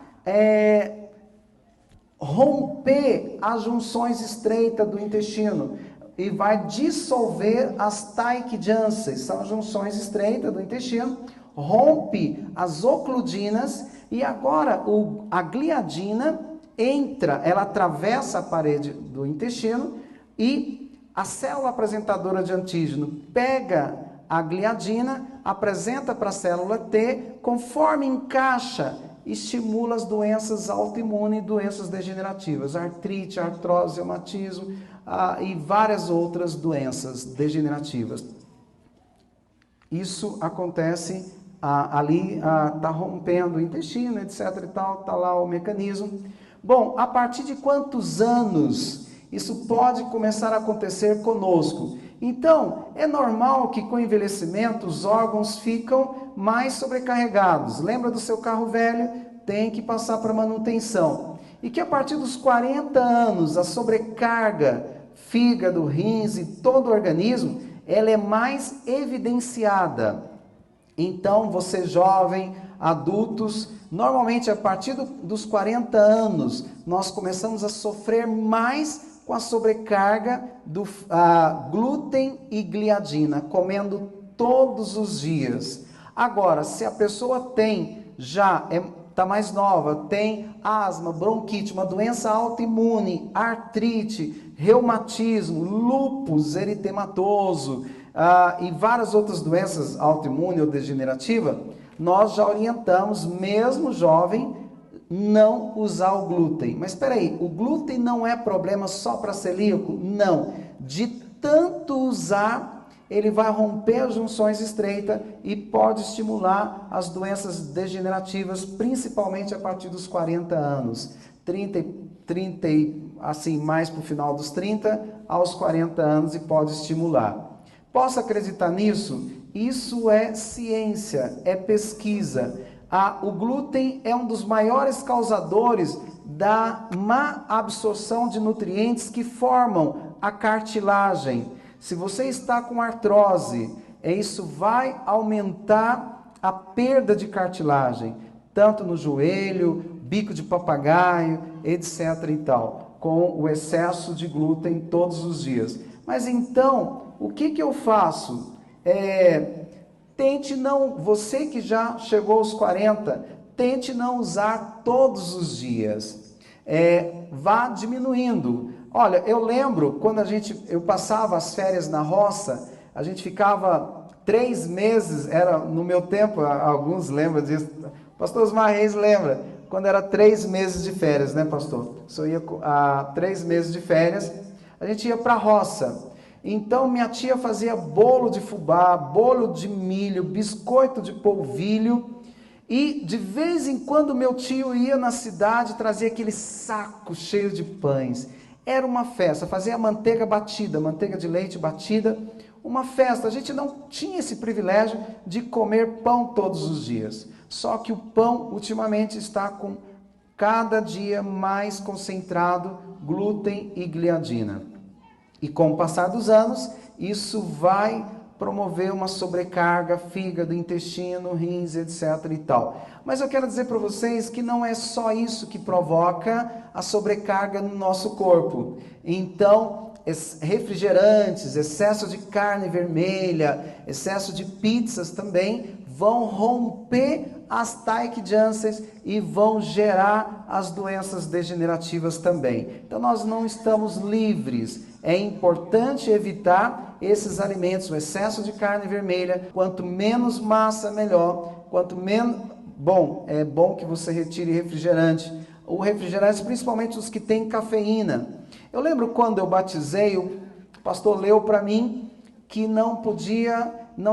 romper as junções estreitas do intestino e vai dissolver as Teichjanses, são as junções estreitas do intestino, rompe as ocludinas e agora a gliadina entra, ela atravessa a parede do intestino e a célula apresentadora de antígeno pega a gliadina, apresenta para a célula T, conforme encaixa, estimula as doenças autoimunes e doenças degenerativas, artrite, artrose, reumatismo e várias outras doenças degenerativas. Isso acontece ali, está rompendo o intestino, etc. e tal, está lá o mecanismo. Bom, a partir de quantos anos isso pode começar a acontecer conosco? Então, é normal que com o envelhecimento os órgãos ficam mais sobrecarregados. Lembra do seu carro velho? Tem que passar para manutenção. E que a partir dos 40 anos, a sobrecarga, fígado, rins e todo o organismo, ela é mais evidenciada. Então, você jovem, adultos, normalmente a partir dos 40 anos, nós começamos a sofrer mais com a sobrecarga do glúten e gliadina, comendo todos os dias. Agora, se a pessoa está mais nova, tem asma, bronquite, uma doença autoimune, artrite, reumatismo, lúpus eritematoso e várias outras doenças autoimunes ou degenerativas, nós já orientamos, mesmo jovem, não usar o glúten. Mas espera aí, o glúten não é problema só para celíaco? Não. De tanto usar, ele vai romper as junções estreitas e pode estimular as doenças degenerativas, principalmente a partir dos 40 anos. 30 assim, mais para o final dos 30, aos 40 anos e pode estimular. Posso acreditar nisso? Isso é ciência, é pesquisa. O glúten é um dos maiores causadores da má absorção de nutrientes que formam a cartilagem. Se você está com artrose, isso vai aumentar a perda de cartilagem, tanto no joelho, bico de papagaio, etc. e tal, com o excesso de glúten todos os dias. Mas então, o que eu faço? Tente não, você que já chegou aos 40, tente não usar todos os dias. Vá diminuindo. Olha, eu lembro quando eu passava as férias na roça, a gente ficava 3 meses, era no meu tempo, alguns lembram disso, o pastor Osmar Reis lembra, quando era 3 meses de férias, né, pastor? Só ia 3 meses de férias, a gente ia para a roça. Então minha tia fazia bolo de fubá, bolo de milho, biscoito de polvilho, e de vez em quando meu tio ia na cidade e trazia aquele saco cheio de pães. Era uma festa, fazia manteiga batida, manteiga de leite batida, uma festa. A gente não tinha esse privilégio de comer pão todos os dias. Só que o pão ultimamente está com cada dia mais concentrado glúten e gliadina. E com o passar dos anos, isso vai promover uma sobrecarga, fígado, intestino, rins, etc. e tal. Mas eu quero dizer para vocês que não é só isso que provoca a sobrecarga no nosso corpo. Então, refrigerantes, excesso de carne vermelha, excesso de pizzas também vão romper as Taik Juncers e vão gerar as doenças degenerativas também. Então nós não estamos livres. É importante evitar esses alimentos, o excesso de carne vermelha. Quanto menos massa, melhor. Quanto menos... Bom, é bom que você retire refrigerante. O refrigerante, principalmente os que têm cafeína. Eu lembro quando eu batizei, o pastor leu para mim que não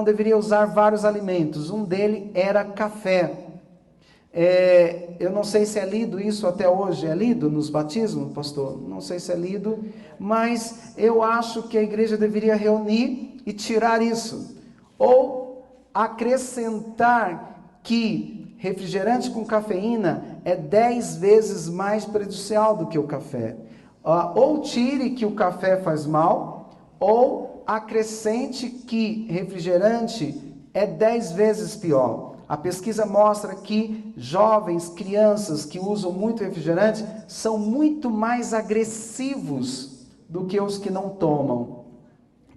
deveria usar vários alimentos. Um deles era café. Eu não sei se é lido isso até hoje. É lido nos batismos, pastor? Não sei se é lido, mas eu acho que a igreja deveria reunir e tirar isso. Ou acrescentar que refrigerante com cafeína é 10 vezes mais prejudicial do que o café. Ou tire que o café faz mal, ou acrescente que refrigerante é 10 vezes pior. A pesquisa mostra que jovens, crianças que usam muito refrigerante são muito mais agressivos do que os que não tomam.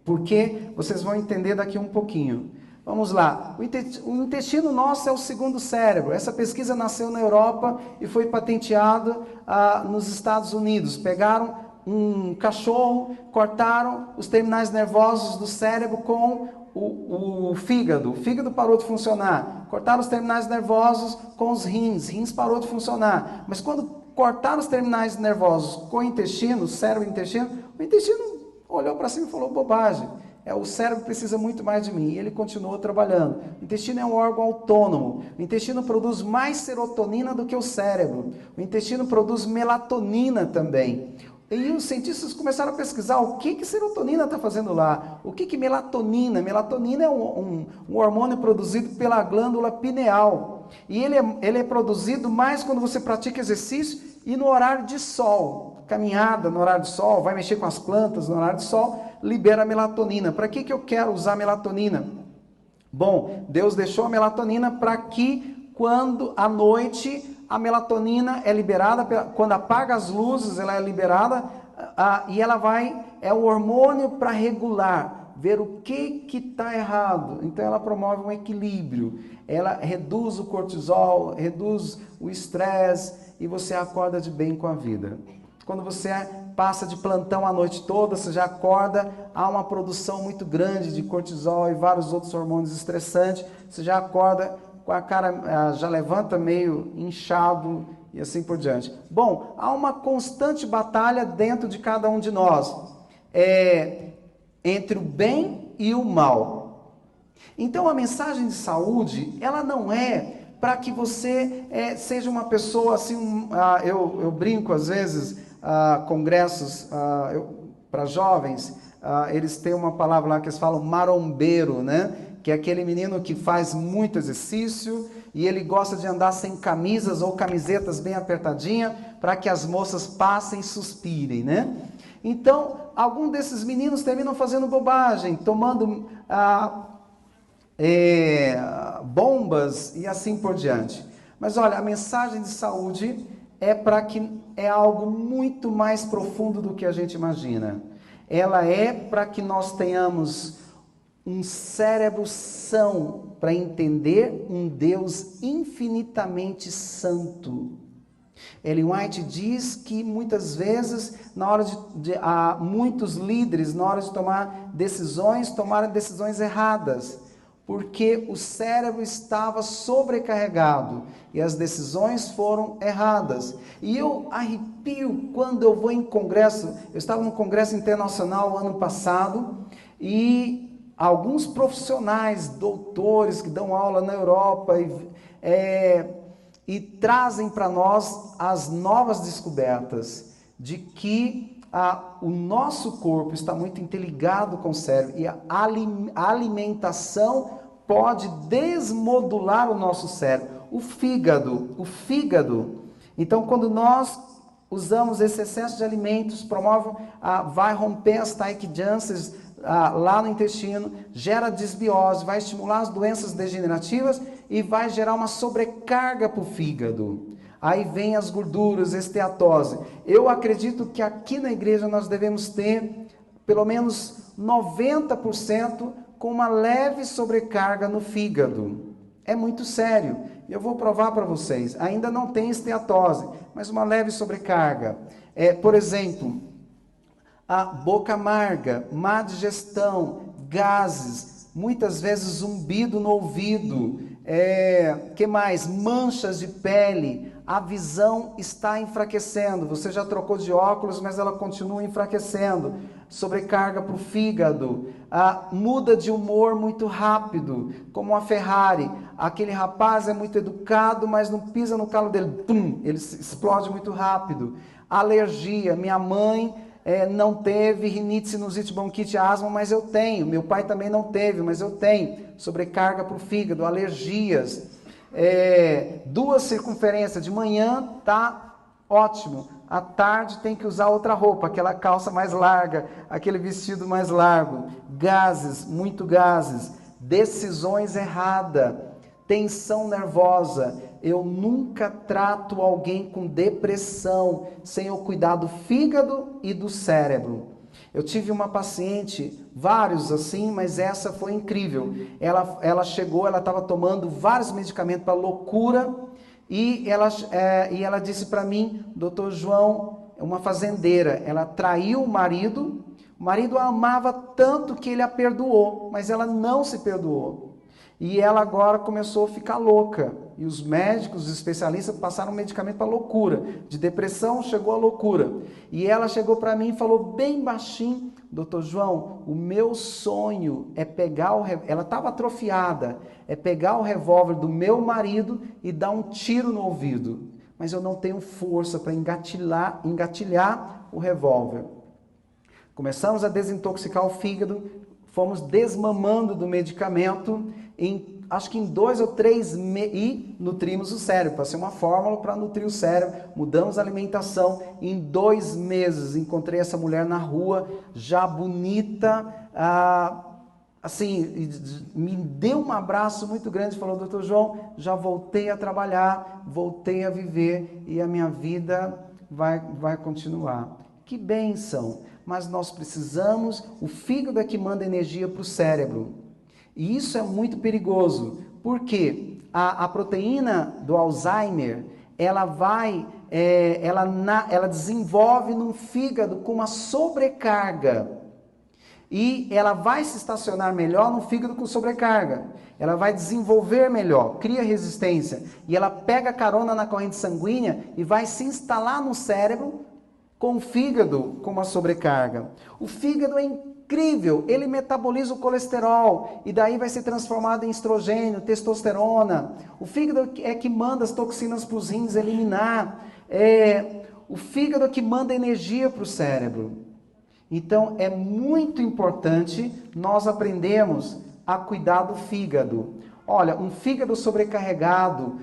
Porque vocês vão entender daqui um pouquinho. Vamos lá. O intestino nosso é o segundo cérebro. Essa pesquisa nasceu na Europa e foi patenteada nos Estados Unidos. Pegaram um cachorro, cortaram os terminais nervosos do cérebro com o fígado. O fígado parou de funcionar. Cortaram os terminais nervosos com os rins parou de funcionar. Mas quando cortaram os terminais nervosos com o intestino, o cérebro e o intestino olhou para cima e falou: bobagem. O cérebro precisa muito mais de mim. E ele continuou trabalhando. O intestino é um órgão autônomo. O intestino produz mais serotonina do que o cérebro. O intestino produz melatonina também. E os cientistas começaram a pesquisar o que serotonina está fazendo lá. O que melatonina? Melatonina é um hormônio produzido pela glândula pineal. E ele é produzido mais quando você pratica exercício e no horário de sol. Caminhada no horário de sol, vai mexer com as plantas no horário de sol, libera melatonina. Para que eu quero usar melatonina? Bom, Deus deixou a melatonina para que quando à noite a melatonina é liberada, quando apaga as luzes, ela é liberada e ela é o hormônio para regular, ver o que está errado. Então ela promove um equilíbrio, ela reduz o cortisol, reduz o estresse e você acorda de bem com a vida. Quando você passa de plantão a noite toda, você já acorda, há uma produção muito grande de cortisol e vários outros hormônios estressantes, você já acorda com a cara, já levanta meio inchado e assim por diante. Bom, há uma constante batalha dentro de cada um de nós, entre o bem e o mal. Então a mensagem de saúde, ela não é para que você seja uma pessoa assim, eu brinco às vezes, congressos para jovens, eles têm uma palavra lá que eles falam marombeiro, né? Que é aquele menino que faz muito exercício e ele gosta de andar sem camisas ou camisetas bem apertadinhas para que as moças passem e suspirem, né? Então, alguns desses meninos terminam fazendo bobagem, tomando bombas e assim por diante. Mas olha, a mensagem de saúde é algo muito mais profundo do que a gente imagina. Ela é para que nós tenhamos um cérebro são para entender um Deus infinitamente santo. Ellen White diz que muitas vezes, na hora muitos líderes, na hora de tomar decisões, tomaram decisões erradas, porque o cérebro estava sobrecarregado e as decisões foram erradas. E eu arrepio quando eu vou em congresso. Eu estava no congresso internacional ano passado e alguns profissionais, doutores que dão aula na Europa e trazem para nós as novas descobertas de que o nosso corpo está muito interligado com o cérebro e a alimentação pode desmodular o nosso cérebro. O fígado. Então, quando nós usamos esse excesso de alimentos, vai romper as Taiki Junctions lá no intestino, gera desbiose, vai estimular as doenças degenerativas e vai gerar uma sobrecarga para o fígado. Aí vem as gorduras, esteatose. Eu acredito que aqui na igreja nós devemos ter pelo menos 90% com uma leve sobrecarga no fígado. É muito sério. Eu vou provar para vocês. Ainda não tem esteatose, mas uma leve sobrecarga. Por exemplo, a boca amarga, má digestão, gases, muitas vezes zumbido no ouvido, que mais? Manchas de pele, a visão está enfraquecendo, você já trocou de óculos, mas ela continua enfraquecendo, sobrecarga para o fígado, muda de humor muito rápido, como a Ferrari, aquele rapaz é muito educado, mas não pisa no calo dele, ele explode muito rápido, alergia, minha mãe não teve rinite, sinusite, bronquite, asma, mas eu tenho. Meu pai também não teve, mas eu tenho. Sobrecarga para o fígado, alergias. 2 circunferências. De manhã tá ótimo. À tarde tem que usar outra roupa, aquela calça mais larga, aquele vestido mais largo. Gases, muito gases. Decisões erradas. Tensão nervosa. Eu nunca trato alguém com depressão sem eu cuidar do fígado e do cérebro. Eu tive uma paciente, vários assim, mas essa foi incrível. Ela chegou, ela estava tomando vários medicamentos para loucura e ela disse para mim, Dr. João, uma fazendeira, ela traiu o marido a amava tanto que ele a perdoou, mas ela não se perdoou. E ela agora começou a ficar louca. E os médicos, os especialistas passaram medicamento para loucura. De depressão chegou a loucura. E ela chegou para mim e falou bem baixinho, Dr. João, o meu sonho é pegar ela estava atrofiada, é pegar o revólver do meu marido e dar um tiro no ouvido. Mas eu não tenho força para engatilhar o revólver. Começamos a desintoxicar o fígado, fomos desmamando do medicamento, acho que em 2 ou 3 meses, e nutrimos o cérebro, passei uma fórmula para nutrir o cérebro, mudamos a alimentação, em 2 meses encontrei essa mulher na rua, já bonita, assim, me deu um abraço muito grande, falou, Dr. João, já voltei a trabalhar, voltei a viver, e a minha vida vai continuar. Que bênção! Mas nós precisamos, o fígado é que manda energia para o cérebro. E isso é muito perigoso, porque a proteína do Alzheimer, ela desenvolve no fígado com uma sobrecarga. E ela vai se estacionar melhor no fígado com sobrecarga. Ela vai desenvolver melhor, cria resistência. E ela pega carona na corrente sanguínea e vai se instalar no cérebro com o fígado com uma sobrecarga. O fígado é incrível, ele metaboliza o colesterol e daí vai ser transformado em estrogênio, testosterona. O fígado é que manda as toxinas para os rins eliminar. O fígado é que manda energia para o cérebro. Então é muito importante nós aprendermos a cuidar do fígado. Olha, um fígado sobrecarregado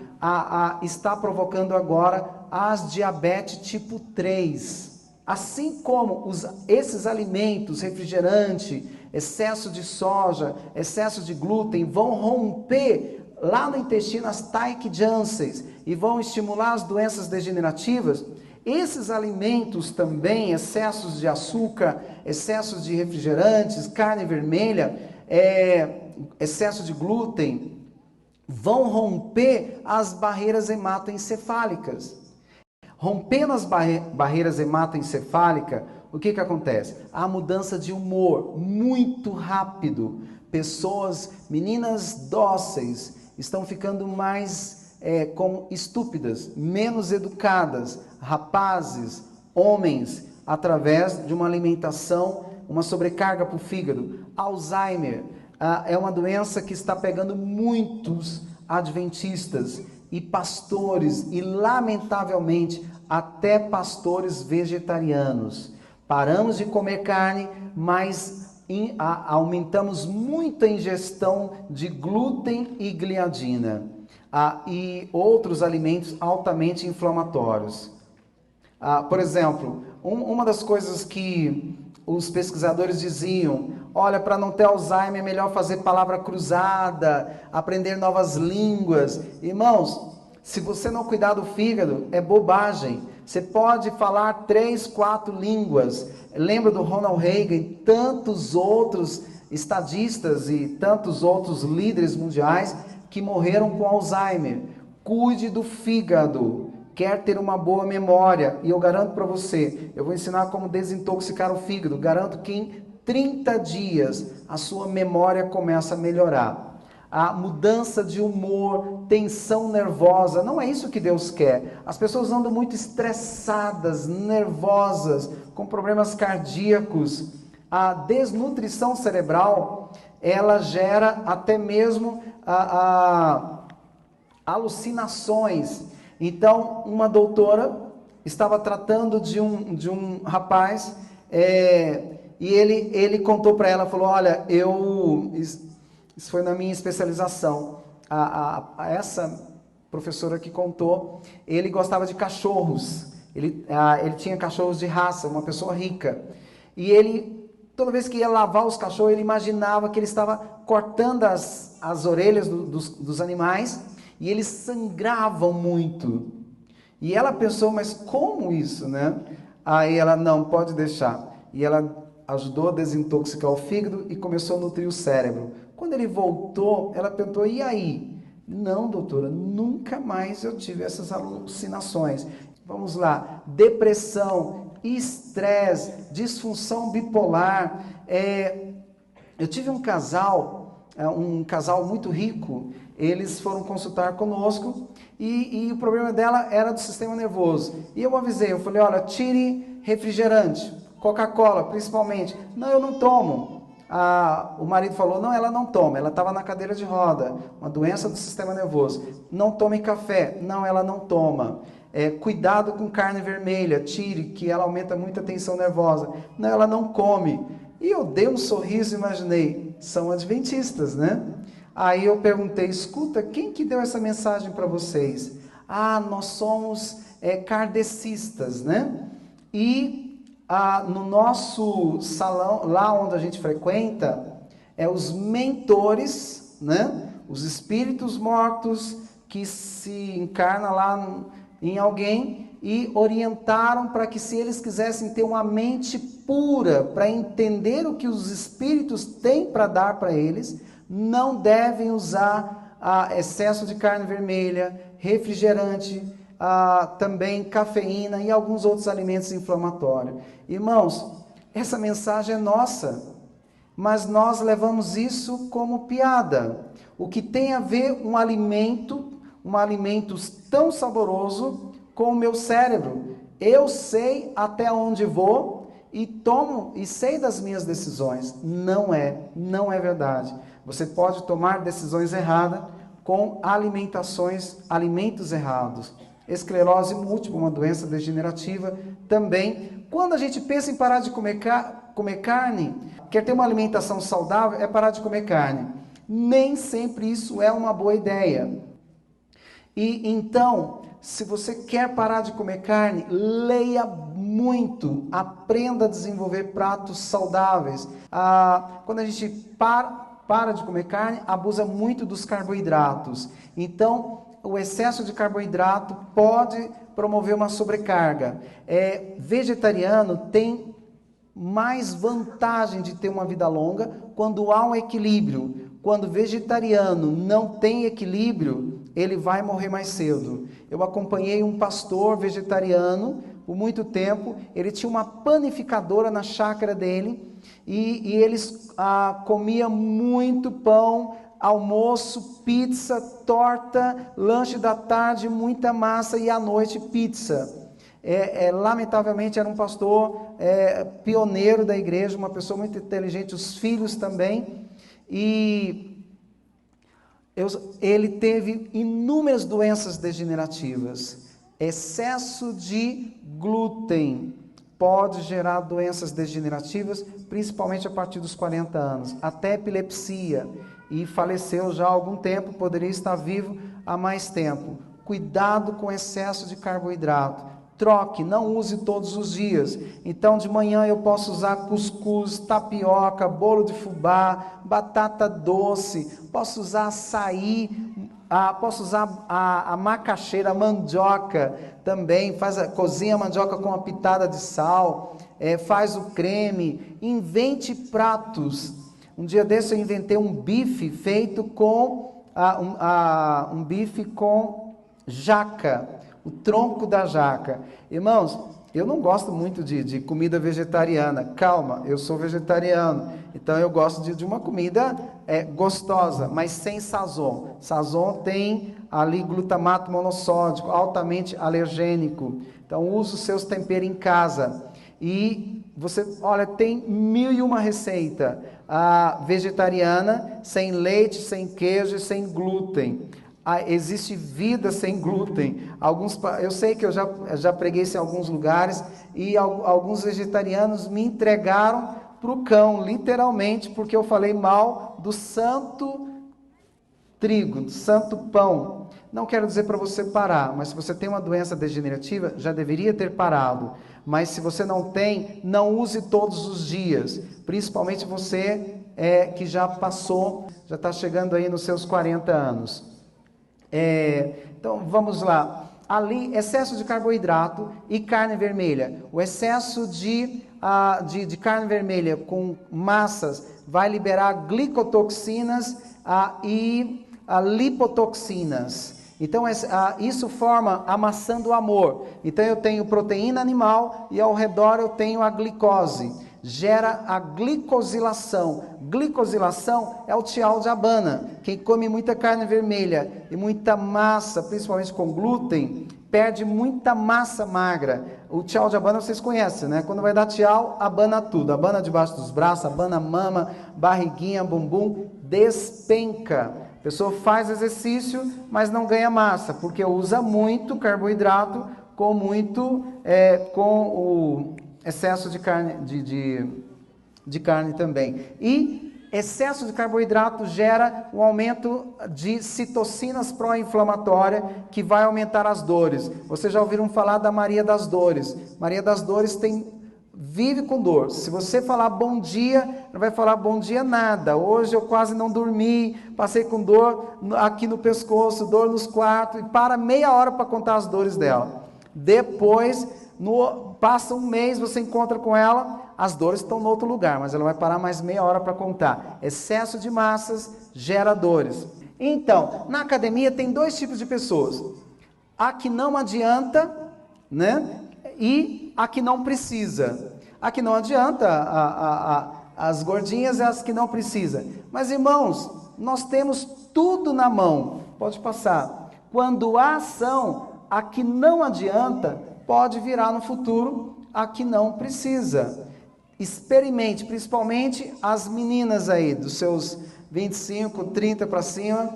está provocando agora as diabetes tipo 3. Assim como esses alimentos, refrigerante, excesso de soja, excesso de glúten, vão romper lá no intestino as Taiki Junctions e vão estimular as doenças degenerativas, esses alimentos também, excessos de açúcar, excessos de refrigerantes, carne vermelha, excesso de glúten, vão romper as barreiras hematoencefálicas. Rompendo as barreiras hematoencefálicas, o que acontece? Há mudança de humor muito rápido. Pessoas, meninas dóceis, estão ficando mais como estúpidas, menos educadas. Rapazes, homens, através de uma alimentação, uma sobrecarga para o fígado. Alzheimer é uma doença que está pegando muitos adventistas e pastores, e lamentavelmente até pastores vegetarianos. Paramos de comer carne, mas aumentamos muito a ingestão de glúten e gliadina e outros alimentos altamente inflamatórios. Por exemplo, uma das coisas que os pesquisadores diziam, olha, para não ter Alzheimer é melhor fazer palavra cruzada, aprender novas línguas. Irmãos, se você não cuidar do fígado, é bobagem. Você pode falar 3, 4 línguas. Lembra do Ronald Reagan e tantos outros estadistas e tantos outros líderes mundiais que morreram com Alzheimer. Cuide do fígado. Quer ter uma boa memória, e eu garanto para você, eu vou ensinar como desintoxicar o fígado, garanto que em 30 dias a sua memória começa a melhorar. A mudança de humor, tensão nervosa, não é isso que Deus quer. As pessoas andam muito estressadas, nervosas, com problemas cardíacos. A desnutrição cerebral, ela gera até mesmo alucinações. Então, uma doutora estava tratando de um rapaz e ele contou para ela, falou, olha, isso foi na minha especialização, essa professora que contou, ele gostava de cachorros, ele tinha cachorros de raça, uma pessoa rica, e ele, toda vez que ia lavar os cachorros, ele imaginava que ele estava cortando as orelhas dos animais, e eles sangravam muito. E ela pensou, mas como isso, né? Aí ela, não, pode deixar. E ela ajudou a desintoxicar o fígado e começou a nutrir o cérebro. Quando ele voltou, ela perguntou, e aí? Não, doutora, nunca mais eu tive essas alucinações. Vamos lá, depressão, estresse, disfunção bipolar. Eu tive um casal muito rico, eles foram consultar conosco e o problema dela era do sistema nervoso. E eu avisei, eu falei, olha, tire refrigerante, Coca-Cola principalmente. Não, eu não tomo. O marido falou, não, ela não toma, ela estava na cadeira de roda, uma doença do sistema nervoso. Não tome café, não, ela não toma. Cuidado com carne vermelha, tire, que ela aumenta muito a tensão nervosa. Não, ela não come. E eu dei um sorriso e imaginei, são adventistas, né? Aí eu perguntei, escuta, quem que deu essa mensagem para vocês? Nós somos kardecistas, né? E no nosso salão, lá onde a gente frequenta, os mentores, né? Os espíritos mortos que se encarnam lá em alguém e orientaram para que, se eles quisessem ter uma mente pura para entender o que os espíritos têm para dar para eles, não devem usar excesso de carne vermelha, refrigerante, também cafeína e alguns outros alimentos inflamatórios. Irmãos, essa mensagem é nossa, mas nós levamos isso como piada. O que tem a ver um alimento tão saboroso com o meu cérebro? Eu sei até onde vou e tomo e sei das minhas decisões. Não é verdade. Você pode tomar decisões erradas com alimentos errados. Esclerose múltipla, uma doença degenerativa também. Quando a gente pensa em parar de comer carne, quer ter uma alimentação saudável, é parar de comer carne. Nem sempre isso é uma boa ideia. E então, se você quer parar de comer carne, leia muito, aprenda a desenvolver pratos saudáveis. Quando a gente para de comer carne, abusa muito dos carboidratos. Então, o excesso de carboidrato pode promover uma sobrecarga. Vegetariano tem mais vantagem de ter uma vida longa quando há um equilíbrio. Quando o vegetariano não tem equilíbrio, ele vai morrer mais cedo. Eu acompanhei um pastor vegetariano por muito tempo, ele tinha uma panificadora na chácara dele, e eles comiam muito pão, almoço, pizza, torta, lanche da tarde, muita massa, e à noite pizza. Lamentavelmente era um pastor pioneiro da igreja, uma pessoa muito inteligente, os filhos também, e ele teve inúmeras doenças degenerativas. Excesso de glúten pode gerar doenças degenerativas, principalmente a partir dos 40 anos, até epilepsia, e faleceu já há algum tempo, poderia estar vivo há mais tempo. Cuidado com excesso de carboidrato. Troque, não use todos os dias. Então, de manhã eu posso usar cuscuz, tapioca, bolo de fubá, batata doce, posso usar açaí, posso usar a macaxeira, a mandioca também, cozinha a mandioca com uma pitada de sal, faz o creme, invente pratos. Um dia desse eu inventei um bife feito com, um bife com jaca, o tronco da jaca. Irmãos, eu não gosto muito de comida vegetariana. Calma, eu sou vegetariano, então eu gosto de uma comida gostosa, mas sem sazon. Sazon tem ali glutamato monossódico, altamente alergênico. Então use os seus temperos em casa. E você, olha, tem 1001 receita vegetariana, sem leite, sem queijo e sem glúten. Existe vida sem glúten. Eu sei que eu já preguei isso em alguns lugares, e alguns vegetarianos me entregaram para o cão, literalmente, porque eu falei mal do santo trigo, do santo pão. Não quero dizer para você parar, mas se você tem uma doença degenerativa, já deveria ter parado. Mas se você não tem, não use todos os dias, principalmente você que já passou, já está chegando aí nos seus 40 anos. Então vamos lá. Ali, excesso de carboidrato e carne vermelha. O excesso de carne vermelha com massas vai liberar glicotoxinas e lipotoxinas. Então isso forma a maçã do amor. Então eu tenho proteína animal e ao redor eu tenho a glicose. Gera a glicosilação. Glicosilação é o tial de Abana. Quem come muita carne vermelha e muita massa, principalmente com glúten, perde muita massa magra. O tial de Abana vocês conhecem, né? Quando vai dar tial, abana tudo. Abana debaixo dos braços, abana mama, barriguinha, bumbum, despenca. A pessoa faz exercício, mas não ganha massa, porque usa muito carboidrato com o excesso de carne, de carne também. E excesso de carboidrato gera um aumento de citocinas pró-inflamatórias, que vai aumentar as dores. Vocês já ouviram falar da Maria das Dores? Maria das Dores vive com dor. Se você falar bom dia, não vai falar bom dia nada. Hoje eu quase não dormi, passei com dor aqui no pescoço, dor nos quartos, e para meia hora para contar as dores dela. Depois, passa um mês, você encontra com ela, as dores estão em outro lugar, mas ela vai parar mais meia hora para contar. Excesso de massas gera dores. Então, na academia tem dois tipos de pessoas. A que não adianta, né? E a que não precisa. A que não adianta, as gordinhas é as que não precisa. Mas, irmãos, nós temos tudo na mão. Pode passar. Quando há ação, a que não adianta pode virar no futuro a que não precisa. Experimente, principalmente as meninas aí, dos seus 25, 30 para cima,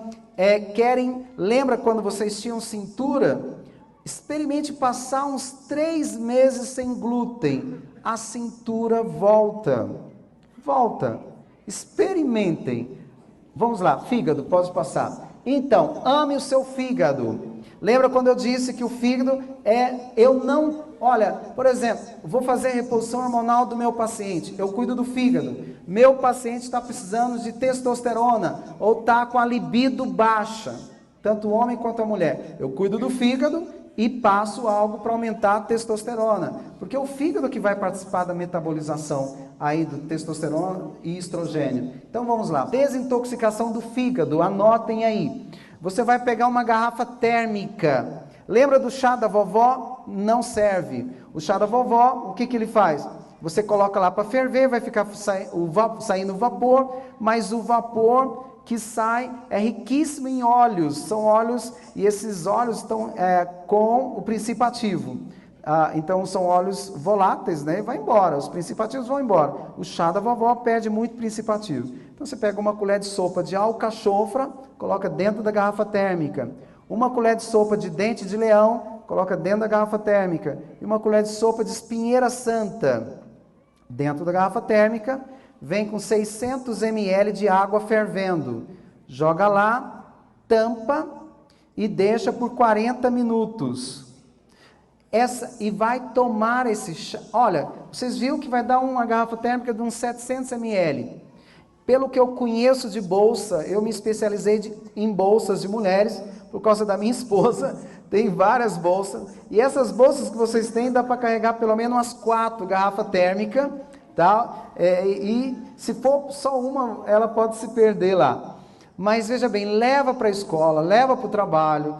lembra quando vocês tinham cintura? Experimente passar uns 3 meses sem glúten, a cintura volta. Experimentem. Vamos lá, fígado, pode passar. Então, ame o seu fígado. Lembra quando eu disse que o fígado olha, por exemplo, vou fazer a reposição hormonal do meu paciente, eu cuido do fígado. Meu paciente está precisando de testosterona ou está com a libido baixa, tanto o homem quanto a mulher. Eu cuido do fígado e passo algo para aumentar a testosterona, porque é o fígado que vai participar da metabolização aí do testosterona e estrogênio. Então vamos lá, desintoxicação do fígado, anotem aí. Você vai pegar uma garrafa térmica. Lembra do chá da vovó? Não serve. O chá da vovó, o que ele faz? Você coloca lá para ferver, vai ficar saindo vapor, mas o vapor que sai é riquíssimo em óleos, são óleos, e esses óleos estão com o princípio ativo. Então são óleos voláteis, né? E vai embora, os princípios ativos vão embora. O chá da vovó perde muito princípio ativo. Então você pega uma colher de sopa de alcachofra, coloca dentro da garrafa térmica. Uma colher de sopa de dente de leão, coloca dentro da garrafa térmica. E uma colher de sopa de espinheira santa, dentro da garrafa térmica. Vem com 600 ml de água fervendo. Joga lá, tampa e deixa por 40 minutos. E vai tomar esse chá. Olha, vocês viram que vai dar uma garrafa térmica de uns 700 ml. Pelo que eu conheço de bolsa, eu me especializei em bolsas de mulheres, por causa da minha esposa, tem várias bolsas. E essas bolsas que vocês têm, dá para carregar pelo menos umas 4 garrafas térmicas. Tá? E se for só uma, ela pode se perder lá. Mas veja bem, leva para a escola, leva para o trabalho,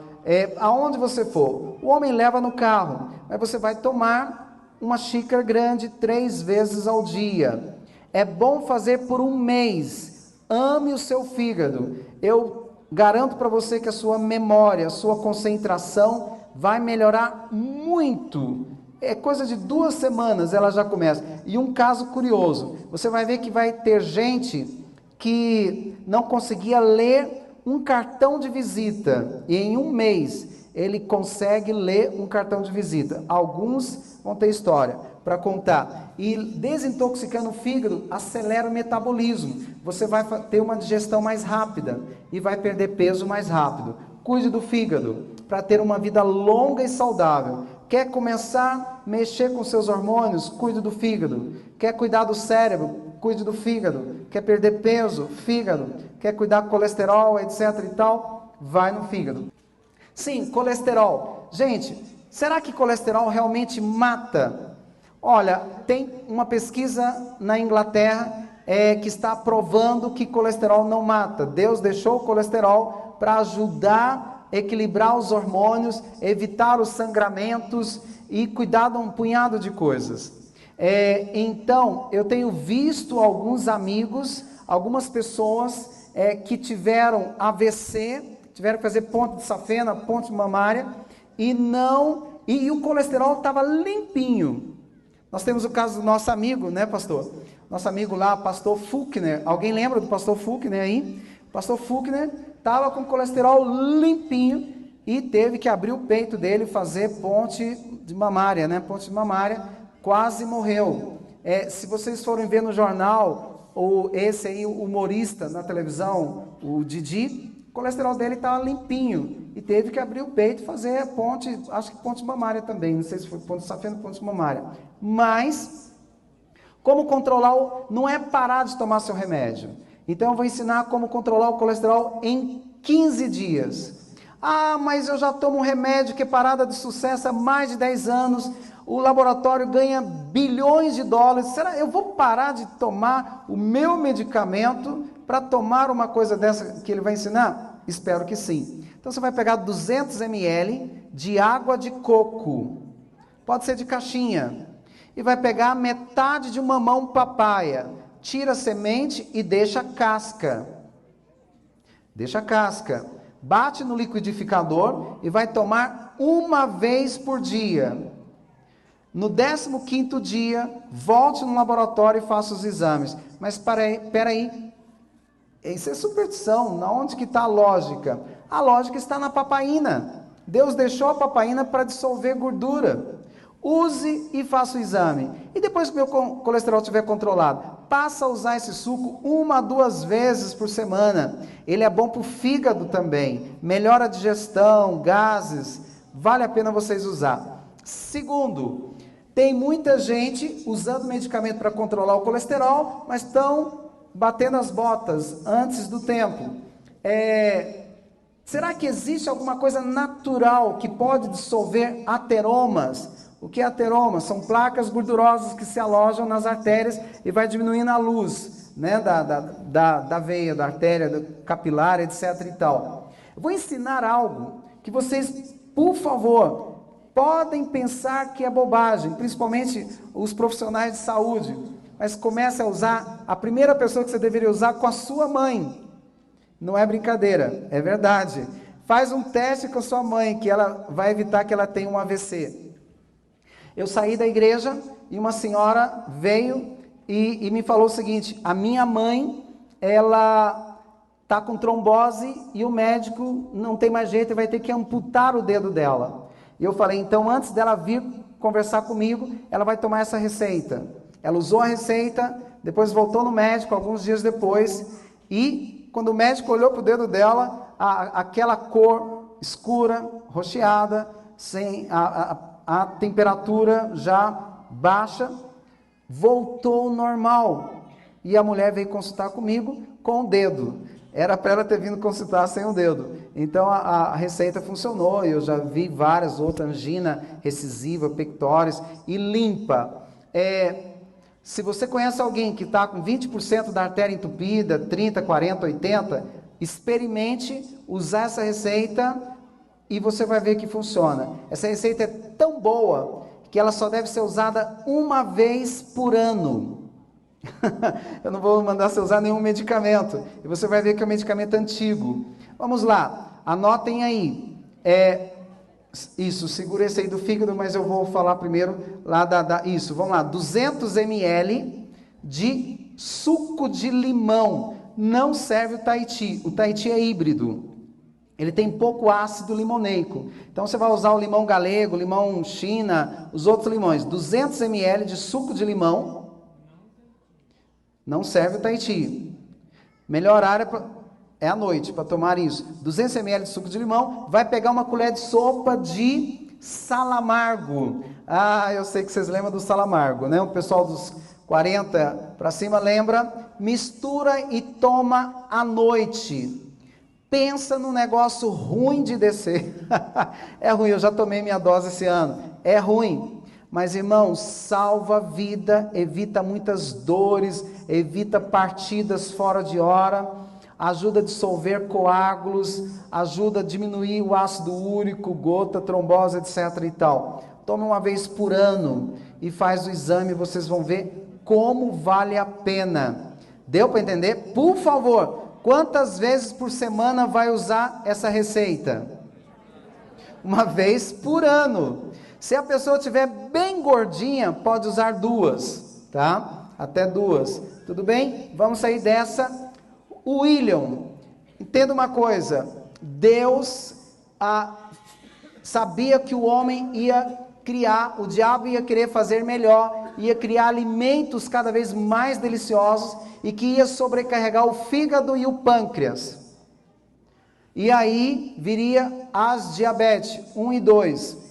aonde você for. O homem leva no carro, mas você vai tomar uma xícara grande 3 vezes ao dia. É bom fazer por um mês. Ame o seu fígado. Eu garanto para você que a sua memória, a sua concentração vai melhorar muito. É coisa de 2 semanas ela já começa. E um caso curioso, você vai ver que vai ter gente que não conseguia ler um cartão de visita. E em um mês ele consegue ler um cartão de visita. Alguns vão ter história para contar. E desintoxicando o fígado, acelera o metabolismo. Você vai ter uma digestão mais rápida e vai perder peso mais rápido. Cuide do fígado para ter uma vida longa e saudável. Quer começar a mexer com seus hormônios? Cuide do fígado. Quer cuidar do cérebro? Cuide do fígado. Quer perder peso? Fígado. Quer cuidar do colesterol, etc e tal? Vai no fígado. Sim, colesterol. Gente, será que colesterol realmente mata? Olha, tem uma pesquisa na Inglaterra que está provando que colesterol não mata. Deus deixou o colesterol para ajudar a equilibrar os hormônios, evitar os sangramentos e cuidar de um punhado de coisas. Então, eu tenho visto alguns amigos, algumas pessoas que tiveram AVC, tiveram que fazer ponte de safena, ponte mamária, e o colesterol estava limpinho. Nós temos o caso do nosso amigo, né, pastor? Nosso amigo lá, pastor Fuchner. Alguém lembra do pastor Fuchner aí? Pastor Fuchner estava com colesterol limpinho e teve que abrir o peito dele e fazer ponte de mamária, né? Ponte de mamária, quase morreu. Se vocês forem ver no jornal, esse aí, o humorista na televisão, o Didi, o colesterol dele estava limpinho e teve que abrir o peito e fazer ponte, acho que ponte mamária também, não sei se foi ponte de safena ou ponte mamária. Mas, como controlar, não é parar de tomar seu remédio. Então eu vou ensinar como controlar o colesterol em 15 dias. Ah, mas eu já tomo um remédio que é parada de sucesso há mais de 10 anos, o laboratório ganha bilhões de dólares, será eu vou parar de tomar o meu medicamento para tomar uma coisa dessa que ele vai ensinar? Espero que sim. Então você vai pegar 200 ml de água de coco, pode ser de caixinha, e vai pegar metade de uma mão papaya, tira a semente e deixa a casca. Deixa a casca. Bate no liquidificador e vai tomar uma vez por dia. No 15º dia, volte no laboratório e faça os exames. Mas peraí, isso é superstição. Onde que está a lógica? A lógica está na papaína. Deus deixou a papaína para dissolver gordura. Use e faça o exame. E depois que o meu colesterol estiver controlado, passa a usar esse suco 1 a 2 vezes por semana. Ele é bom para o fígado também. Melhora a digestão, gases. Vale a pena vocês usar. Segundo, tem muita gente usando medicamento para controlar o colesterol, mas estão batendo as botas antes do tempo. Será que existe alguma coisa natural que pode dissolver ateromas? O que é ateroma? São placas gordurosas que se alojam nas artérias e vai diminuindo a luz, né, da veia, da artéria, do capilar, etc. e tal. Eu vou ensinar algo que vocês, por favor, podem pensar que é bobagem, principalmente os profissionais de saúde, mas comece a usar a primeira pessoa que você deveria usar com a sua mãe. Não é brincadeira, é verdade. Faz um teste com a sua mãe, que ela vai evitar que ela tenha um AVC. Eu saí da igreja e uma senhora veio e me falou o seguinte: a minha mãe, ela está com trombose e o médico não tem mais jeito e vai ter que amputar o dedo dela. E eu falei, então antes dela vir conversar comigo, ela vai tomar essa receita. Ela usou a receita, depois voltou no médico alguns dias depois e quando o médico olhou para o dedo dela, aquela cor escura, roxeada, sem a temperatura já baixa, voltou ao normal. E a mulher veio consultar comigo com o dedo. Era para ela ter vindo consultar sem o dedo. Então a receita funcionou. Eu já vi várias outras, angina recisiva, pectores e limpa. Se você conhece alguém que está com 20% da artéria entupida, 30, 40, 80, experimente usar essa receita e você vai ver que funciona. Essa receita é tão boa que ela só deve ser usada uma vez por ano. Eu não vou mandar você usar nenhum medicamento. E você vai ver que é um medicamento antigo. Vamos lá, anotem aí. Isso, segura esse aí do fígado, mas eu vou falar primeiro lá isso, vamos lá, 200 ml de suco de limão. Não serve o Tahiti. O Tahiti é híbrido. Ele tem pouco ácido limoneico. Então você vai usar o limão galego, limão China, os outros limões. 200 ml de suco de limão. Não serve o Tahiti. Melhor área é à noite para tomar isso. 200 ml de suco de limão. Vai pegar uma colher de sopa de salamargo. Ah, eu sei que vocês lembram do salamargo, né? O pessoal dos 40 para cima lembra. Mistura e toma à noite. Pensa num negócio ruim de descer. É ruim, eu já tomei minha dose esse ano. É ruim. Mas, irmãos, salva a vida, evita muitas dores, evita partidas fora de hora, ajuda a dissolver coágulos, ajuda a diminuir o ácido úrico, gota, trombose, etc. e tal. Tome uma vez por ano e faz o exame, vocês vão ver como vale a pena. Deu para entender? Por favor, quantas vezes por semana vai usar essa receita? Uma vez por ano. Se a pessoa estiver bem gordinha, pode usar 2, tá? Até 2. Tudo bem? Vamos sair dessa. William, entenda uma coisa. Deus sabia que o homem ia criar, o diabo ia querer fazer melhor, ia criar alimentos cada vez mais deliciosos e que ia sobrecarregar o fígado e o pâncreas. E aí viria as diabetes 1 e 2.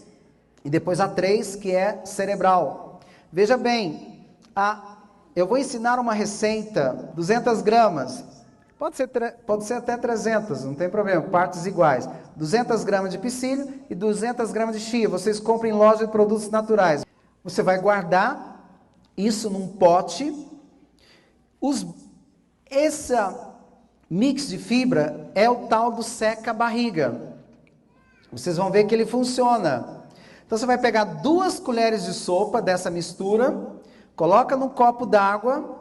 E depois a 3, que é cerebral. Veja bem, eu vou ensinar uma receita, 200 gramas. Pode ser até 300, não tem problema, partes iguais. 200 gramas de psyllium e 200 gramas de chia. Vocês compram em loja de produtos naturais. Você vai guardar isso num pote. Esse mix de fibra é o tal do seca-barriga. Vocês vão ver que ele funciona. Então você vai pegar 2 colheres de sopa dessa mistura, coloca num copo d'água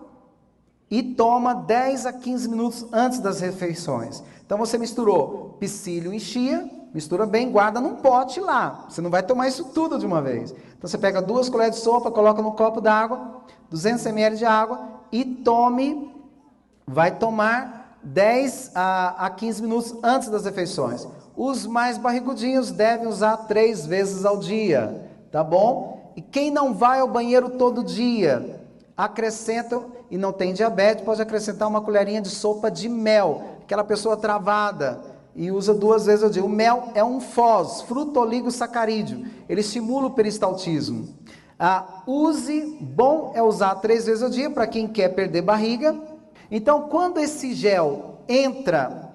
e toma 10 a 15 minutos antes das refeições. Então você misturou psyllium e chia, mistura bem, guarda num pote lá. Você não vai tomar isso tudo de uma vez. Então você pega 2 colheres de sopa, coloca num copo d'água, 200 ml de água e vai tomar 10 a 15 minutos antes das refeições. Os mais barrigudinhos devem usar 3 vezes ao dia, tá bom? E quem não vai ao banheiro todo dia, acrescenta, e não tem diabetes, pode acrescentar uma colherinha de sopa de mel, aquela pessoa travada, e usa 2 vezes ao dia. O mel é um FOS, frutoligosacarídeo, ele estimula o peristaltismo. Bom é usar 3 vezes ao dia, para quem quer perder barriga. Então, quando esse gel entra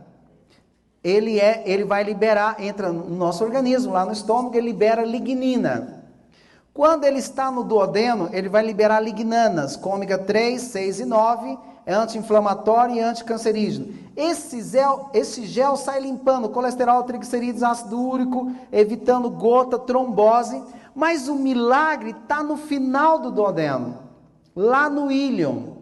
ele vai liberar, entra no nosso organismo, lá no estômago, ele libera lignina. Quando ele está no duodeno, ele vai liberar lignanas, com ômega 3, 6 e 9, é anti-inflamatório e anticancerígeno. Esse gel sai limpando colesterol, triglicerídeos, ácido úrico, evitando gota, trombose, mas o milagre está no final do duodeno, lá no íleon,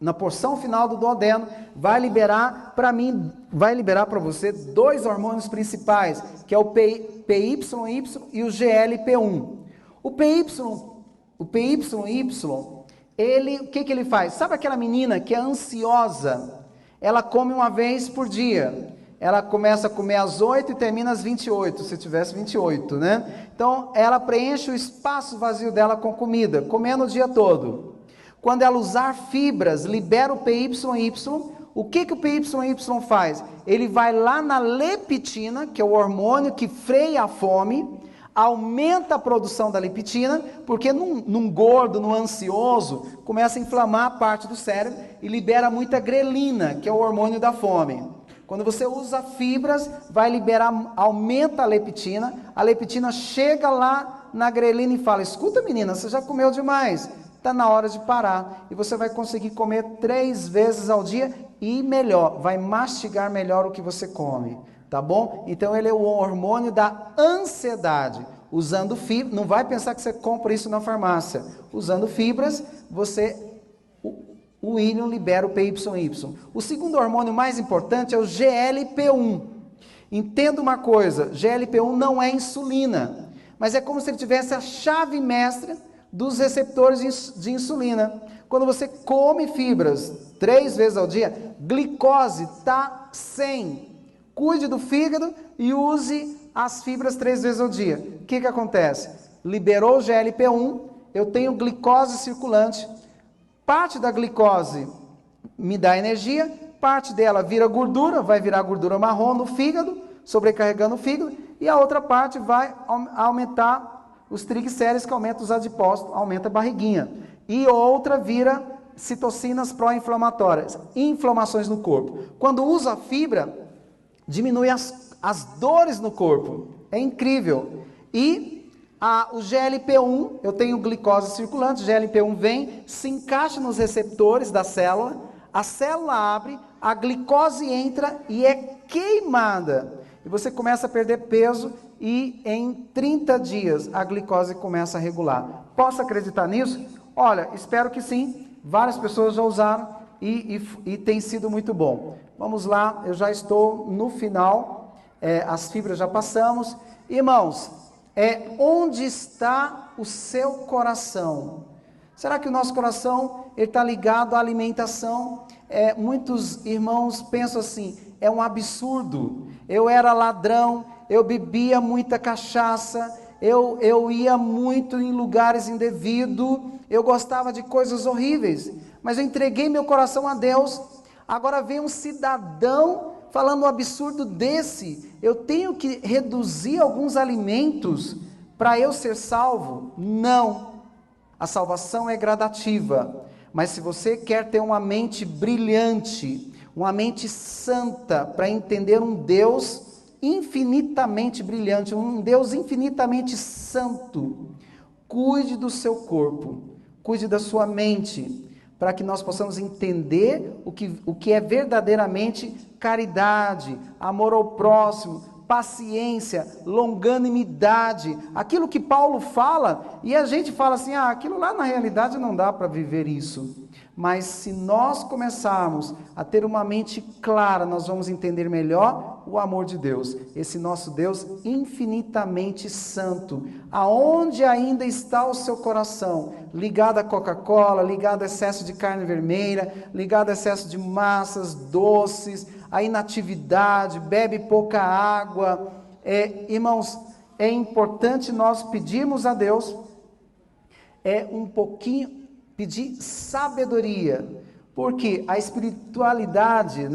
na porção final do duodeno, vai liberar para você 2 hormônios principais, que é o PYY e o GLP-1. O PYY, o que ele faz? Sabe aquela menina que é ansiosa? Ela come uma vez por dia. Ela começa a comer às 8 e termina às 28, se tivesse 28, né? Então, ela preenche o espaço vazio dela com comida, comendo o dia todo. Quando ela usar fibras, libera o PYY. O que o PYY faz? Ele vai lá na leptina, que é o hormônio que freia a fome, aumenta a produção da leptina, porque num gordo, num ansioso, começa a inflamar a parte do cérebro e libera muita grelina, que é o hormônio da fome. Quando você usa fibras, vai liberar, aumenta a leptina chega lá na grelina e fala: escuta, menina, você já comeu demais, está na hora de parar. E você vai conseguir comer 3 vezes ao dia e melhor, vai mastigar melhor o que você come. Tá bom? Então ele é o hormônio da ansiedade. Usando fibras, não vai pensar que você compra isso na farmácia. Usando fibras, o íleon libera o PYY. O segundo hormônio mais importante é o GLP-1. Entenda uma coisa, GLP-1 não é insulina, mas é como se ele tivesse a chave mestra dos receptores de insulina. Quando você come fibras 3 vezes ao dia, glicose está 100. Cuide do fígado e use as fibras 3 vezes ao dia. O que acontece? Liberou o GLP-1, eu tenho glicose circulante. Parte da glicose me dá energia, parte dela vira gordura, vai virar gordura marrom no fígado, sobrecarregando o fígado, e a outra parte vai aumentar os triglicéridos, que aumenta os adipócitos, aumenta a barriguinha. E outra vira citocinas pró-inflamatórias, inflamações no corpo. Quando usa a fibra, diminui as dores no corpo. É incrível. E o GLP-1, eu tenho glicose circulante, o GLP-1 vem, se encaixa nos receptores da célula, a célula abre, a glicose entra e é queimada. E você começa a perder peso e em 30 dias a glicose começa a regular. Posso acreditar nisso? Olha, espero que sim. Várias pessoas já usaram e tem sido muito bom. Vamos lá, eu já estou no final, as fibras já passamos. Irmãos, onde está o seu coração? Será que o nosso coração está ligado à alimentação? Muitos irmãos pensam assim, é um absurdo, eu era ladrão, eu bebia muita cachaça, eu ia muito em lugares indevidos, eu gostava de coisas horríveis, mas eu entreguei meu coração a Deus. Agora vem um cidadão falando um absurdo desse, eu tenho que reduzir alguns alimentos para eu ser salvo? Não, a salvação é gradativa, mas se você quer ter uma mente brilhante, uma mente santa, para entender um Deus infinitamente brilhante, um Deus infinitamente santo, cuide do seu corpo, cuide da sua mente, para que nós possamos entender o que é verdadeiramente caridade, amor ao próximo, paciência, longanimidade, aquilo que Paulo fala, e a gente fala assim, aquilo lá na realidade não dá para viver isso. Mas se nós começarmos a ter uma mente clara, nós vamos entender melhor o amor de Deus, esse nosso Deus infinitamente santo. Aonde ainda está o seu coração? Ligado à Coca-Cola, ligado a excesso de carne vermelha, ligado a excesso de massas, doces, a inatividade, bebe pouca água. Irmãos, é importante nós pedirmos a Deus, pedir sabedoria, porque a espiritualidade,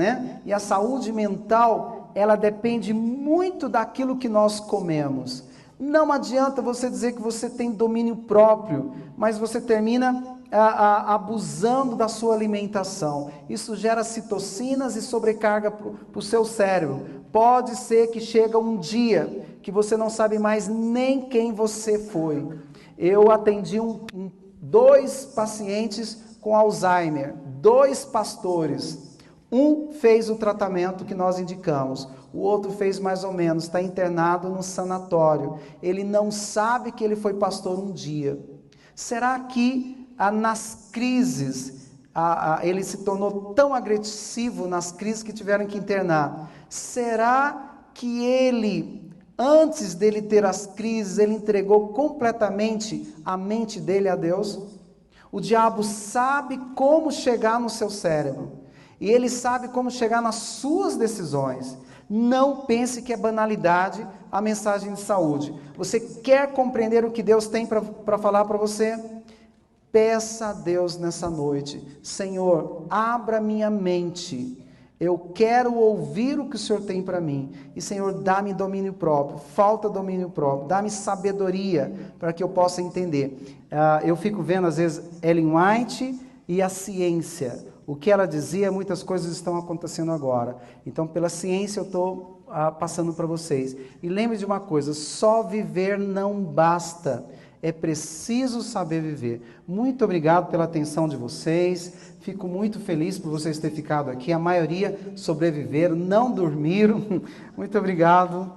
e a saúde mental, ela depende muito daquilo que nós comemos. Não adianta você dizer que você tem domínio próprio, mas você termina abusando da sua alimentação. Isso gera citocinas e sobrecarga para o seu cérebro. Pode ser que chega um dia que você não sabe mais nem quem você foi. Eu atendi dois pacientes com Alzheimer, 2 pastores. Um fez o tratamento que nós indicamos, o outro fez mais ou menos, está internado num sanatório. Ele não sabe que ele foi pastor um dia. Será que nas crises, ele se tornou tão agressivo nas crises que tiveram que internar? Será que ele, antes dele ter as crises, ele entregou completamente a mente dele a Deus? O diabo sabe como chegar no seu cérebro. E ele sabe como chegar nas suas decisões. Não pense que é banalidade a mensagem de saúde. Você quer compreender o que Deus tem para falar para você? Peça a Deus nessa noite: Senhor, abra minha mente. Eu quero ouvir o que o Senhor tem para mim. E, Senhor, dá-me domínio próprio. Falta domínio próprio. Dá-me sabedoria para que eu possa entender. Eu fico vendo, às vezes, Ellen White e a ciência. O que ela dizia, muitas coisas estão acontecendo agora. Então, pela ciência, eu estou passando para vocês. E lembre de uma coisa: só viver não basta. É preciso saber viver. Muito obrigado pela atenção de vocês. Fico muito feliz por vocês terem ficado aqui. A maioria sobreviveram, não dormiram. Muito obrigado.